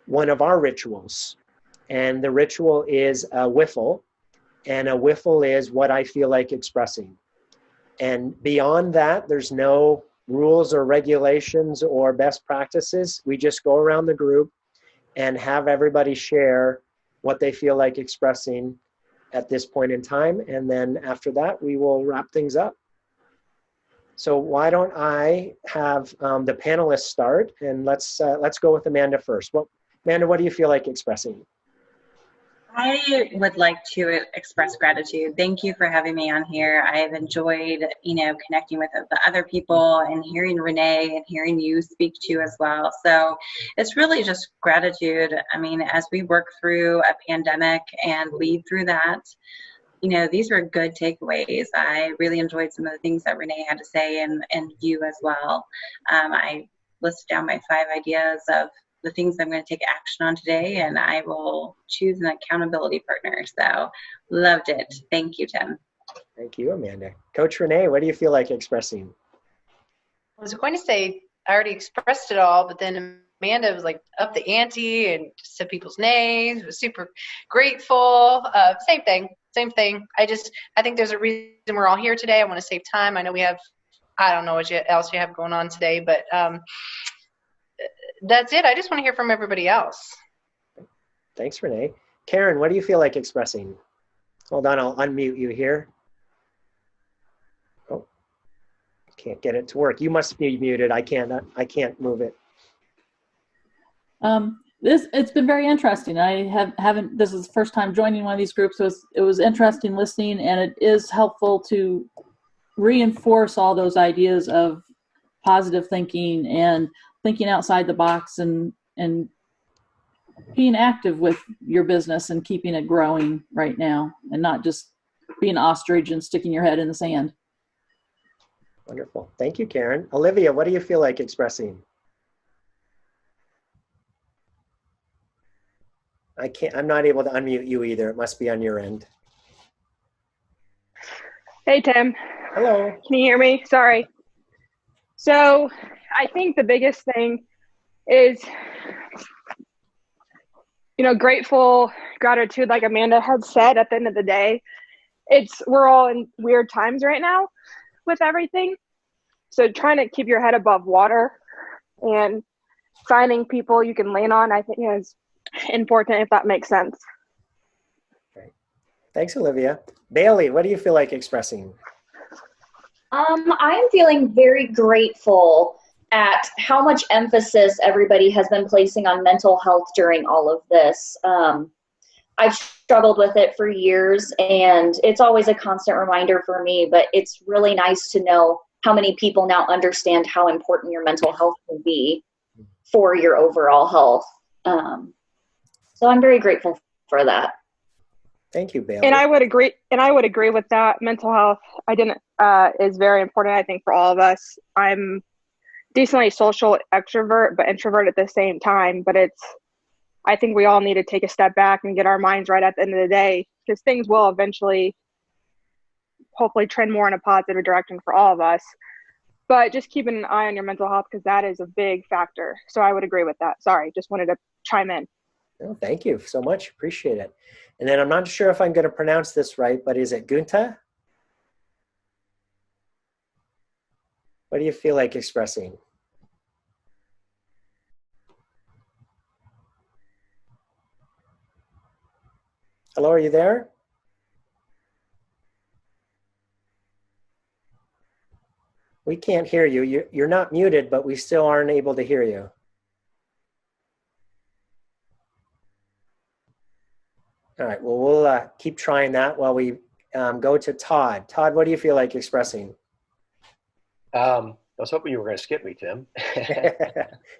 one of our rituals. And the ritual is a whiffle. And a whiffle is what I feel like expressing. And beyond that, there's no rules or regulations or best practices. We just go around the group and have everybody share what they feel like expressing at this point in time. And then after that, we will wrap things up. So why don't I have the panelists start, and let's go with Amanda first. Amanda, what do you feel like expressing? I would like to express gratitude. Thank you for having me on here. I have enjoyed, connecting with the other people and hearing Renee and hearing you speak to you as well. So it's really just gratitude. I mean, as we work through a pandemic and lead through that, these were good takeaways. I really enjoyed some of the things that Renee had to say, and you as well. I listed down my 5 ideas of the things I'm going to take action on today, and I will choose an accountability partner. So loved it. Thank you, Tim. Thank you, Amanda. Coach Renee, what do you feel like expressing? I was going to say I already expressed it all, but then Amanda was like up the ante and said people's names, was super grateful. Same thing. I think there's a reason we're all here today. I want to save time. I know we have, I don't know what else you have going on today, but that's it. I just want to hear from everybody else. Thanks, Renee. Karen, what do you feel like expressing? Hold on, I'll unmute you here. Oh, can't get it to work. You must be muted. I can't move it. It's been very interesting. I haven't. This is the first time joining one of these groups, so it was interesting listening, and it is helpful to reinforce all those ideas of positive thinking and thinking outside the box and being active with your business and keeping it growing right now, and not just being an ostrich and sticking your head in the sand. Wonderful. Thank you, Karen. Olivia, what do you feel like expressing? I'm not able to unmute you either. It must be on your end. Hey, Tim. Hello. Can you hear me? Sorry. So I think the biggest thing is, grateful, gratitude, like Amanda had said. At the end of the day, we're all in weird times right now with everything. So trying to keep your head above water and finding people you can lean on, I think, is important, if that makes sense. Great. Thanks, Olivia. Bailey, what do you feel like expressing? I'm feeling very grateful at how much emphasis everybody has been placing on mental health during all of this. I've struggled with it for years, and it's always a constant reminder for me, but it's really nice to know how many people now understand how important your mental health can be for your overall health. So I'm very grateful for that. Thank you, Bailey. And I would agree with that. Mental health, is very important, I think, for all of us. I'm decently social extrovert, but introvert at the same time. But I think we all need to take a step back and get our minds right at the end of the day, because things will eventually, hopefully, trend more in a positive direction for all of us. But just keeping an eye on your mental health, because that is a big factor. So I would agree with that. Sorry, just wanted to chime in. Oh, thank you so much. Appreciate it. And then I'm not sure if I'm going to pronounce this right, but is it Gunta? What do you feel like expressing? Hello, are you there? We can't hear you. You're not muted, but we still aren't able to hear you. All right, well, we'll keep trying that while we go to Todd. Todd, what do you feel like expressing? I was hoping you were going to skip me, Tim.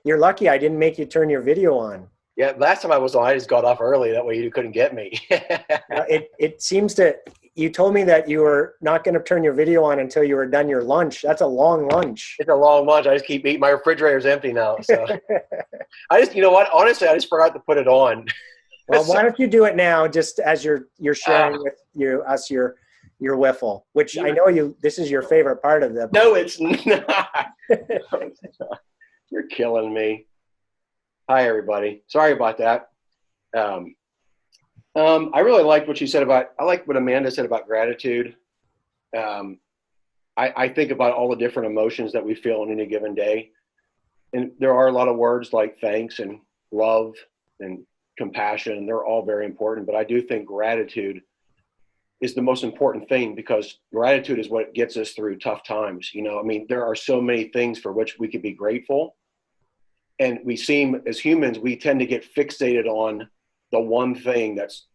You're lucky I didn't make you turn your video on. Yeah, last time I was on, I just got off early. That way you couldn't get me. It seems to, you told me that you were not going to turn your video on until you were done your lunch. That's a long lunch. It's a long lunch. I just keep eating. My refrigerator's empty now. So you know what? Honestly, I just forgot to put it on. Well, why don't you do it now, just as you're sharing with us your wiffle, which I know this is your favorite part of the. No, it's not. You're killing me. Hi, everybody. Sorry about that. I really liked what you said I like what Amanda said about gratitude. I think about all the different emotions that we feel on any given day. And there are a lot of words like thanks and love and compassion, and they're all very important. But I do think gratitude is the most important thing, because gratitude is what gets us through tough times. There are so many things for which we could be grateful. And as humans, we tend to get fixated on the one thing that's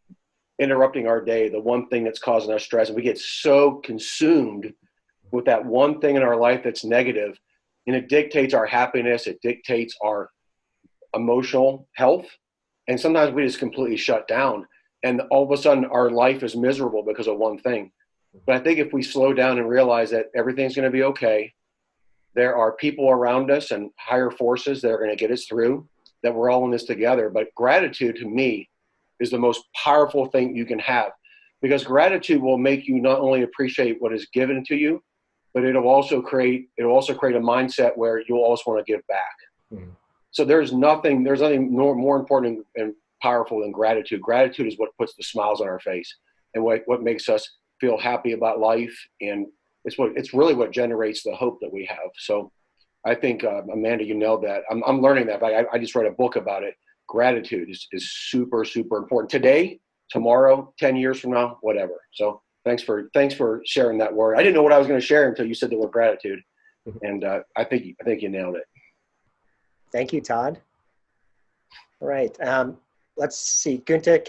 interrupting our day, the one thing that's causing us stress. And we get so consumed with that one thing in our life that's negative, and it dictates our happiness. It dictates our emotional health. And sometimes we just completely shut down, and all of a sudden our life is miserable because of one thing. But I think if we slow down and realize that everything's going to be okay, there are people around us and higher forces that are going to get us through. that we're all in this together. But gratitude to me is the most powerful thing you can have, because gratitude will make you not only appreciate what is given to you, but it'll also create a mindset where you'll always want to give back. Mm-hmm. So there's nothing more important and powerful than gratitude. Gratitude is what puts the smiles on our face and what makes us feel happy about life. And it's really what generates the hope that we have. So I think, Amanda, you nailed that. I'm learning that. I just read a book about it. Gratitude is super, super important today, tomorrow, 10 years from now, whatever. So thanks for sharing that word. I didn't know what I was going to share until you said the word gratitude. And I think you nailed it. Thank you, Todd. All right. Let's see. Gunther,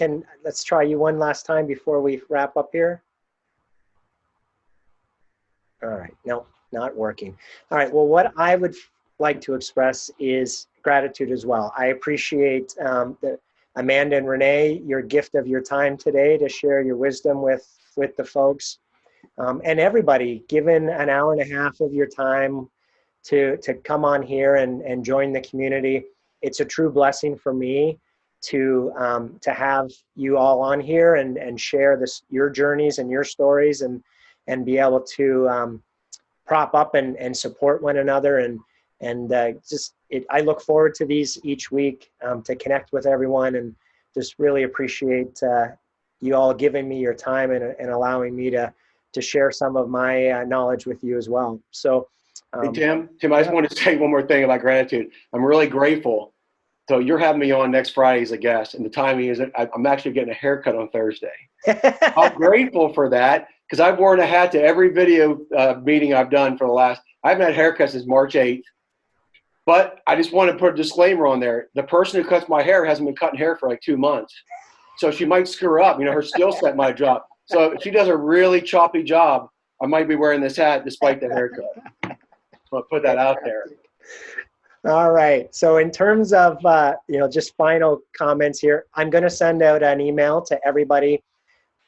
let's try you one last time before we wrap up here. All right. No, not working. All right. Well, what I would like to express is gratitude as well. I appreciate Amanda and Renee, your gift of your time today to share your wisdom with the folks, and everybody, given an hour and a half of your time to come on here and join the community. It's a true blessing for me to have you all on here and share your journeys and your stories and be able to prop up and support one another and I look forward to these each week to connect with everyone, and just really appreciate you all giving me your time and allowing me to share some of my knowledge with you as well. So, hey, Tim, I just want to say one more thing about gratitude. I'm really grateful. So you're having me on next Friday as a guest, and the timing is I'm actually getting a haircut on Thursday. I'm grateful for that because I've worn a hat to every video meeting I've done for I haven't had haircuts since March 8th. But I just want to put a disclaimer on there. The person who cuts my hair hasn't been cutting hair for like 2 months. So she might screw up. Her skill set might drop. So if she does a really choppy job, I might be wearing this hat despite the haircut. So I'll put that out there. All right. So in terms of, just final comments here, I'm going to send out an email to everybody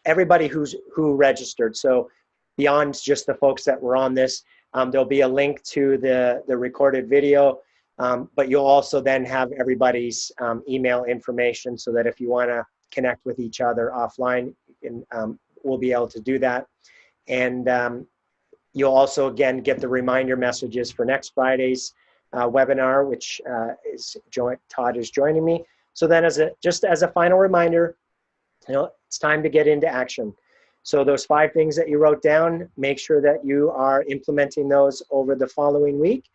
who registered. So beyond just the folks that were on this, there'll be a link to the recorded video, but you'll also then have everybody's email information so that if you want to connect with each other offline, we'll be able to do that. And you'll also, again, get the reminder messages for next Friday's webinar, which Todd is joining me. So then just as a final reminder, it's time to get into action. So those 5 things that you wrote down, make sure that you are implementing those over the following week,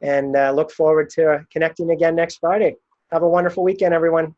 and look forward to connecting again next Friday. Have a wonderful weekend, everyone.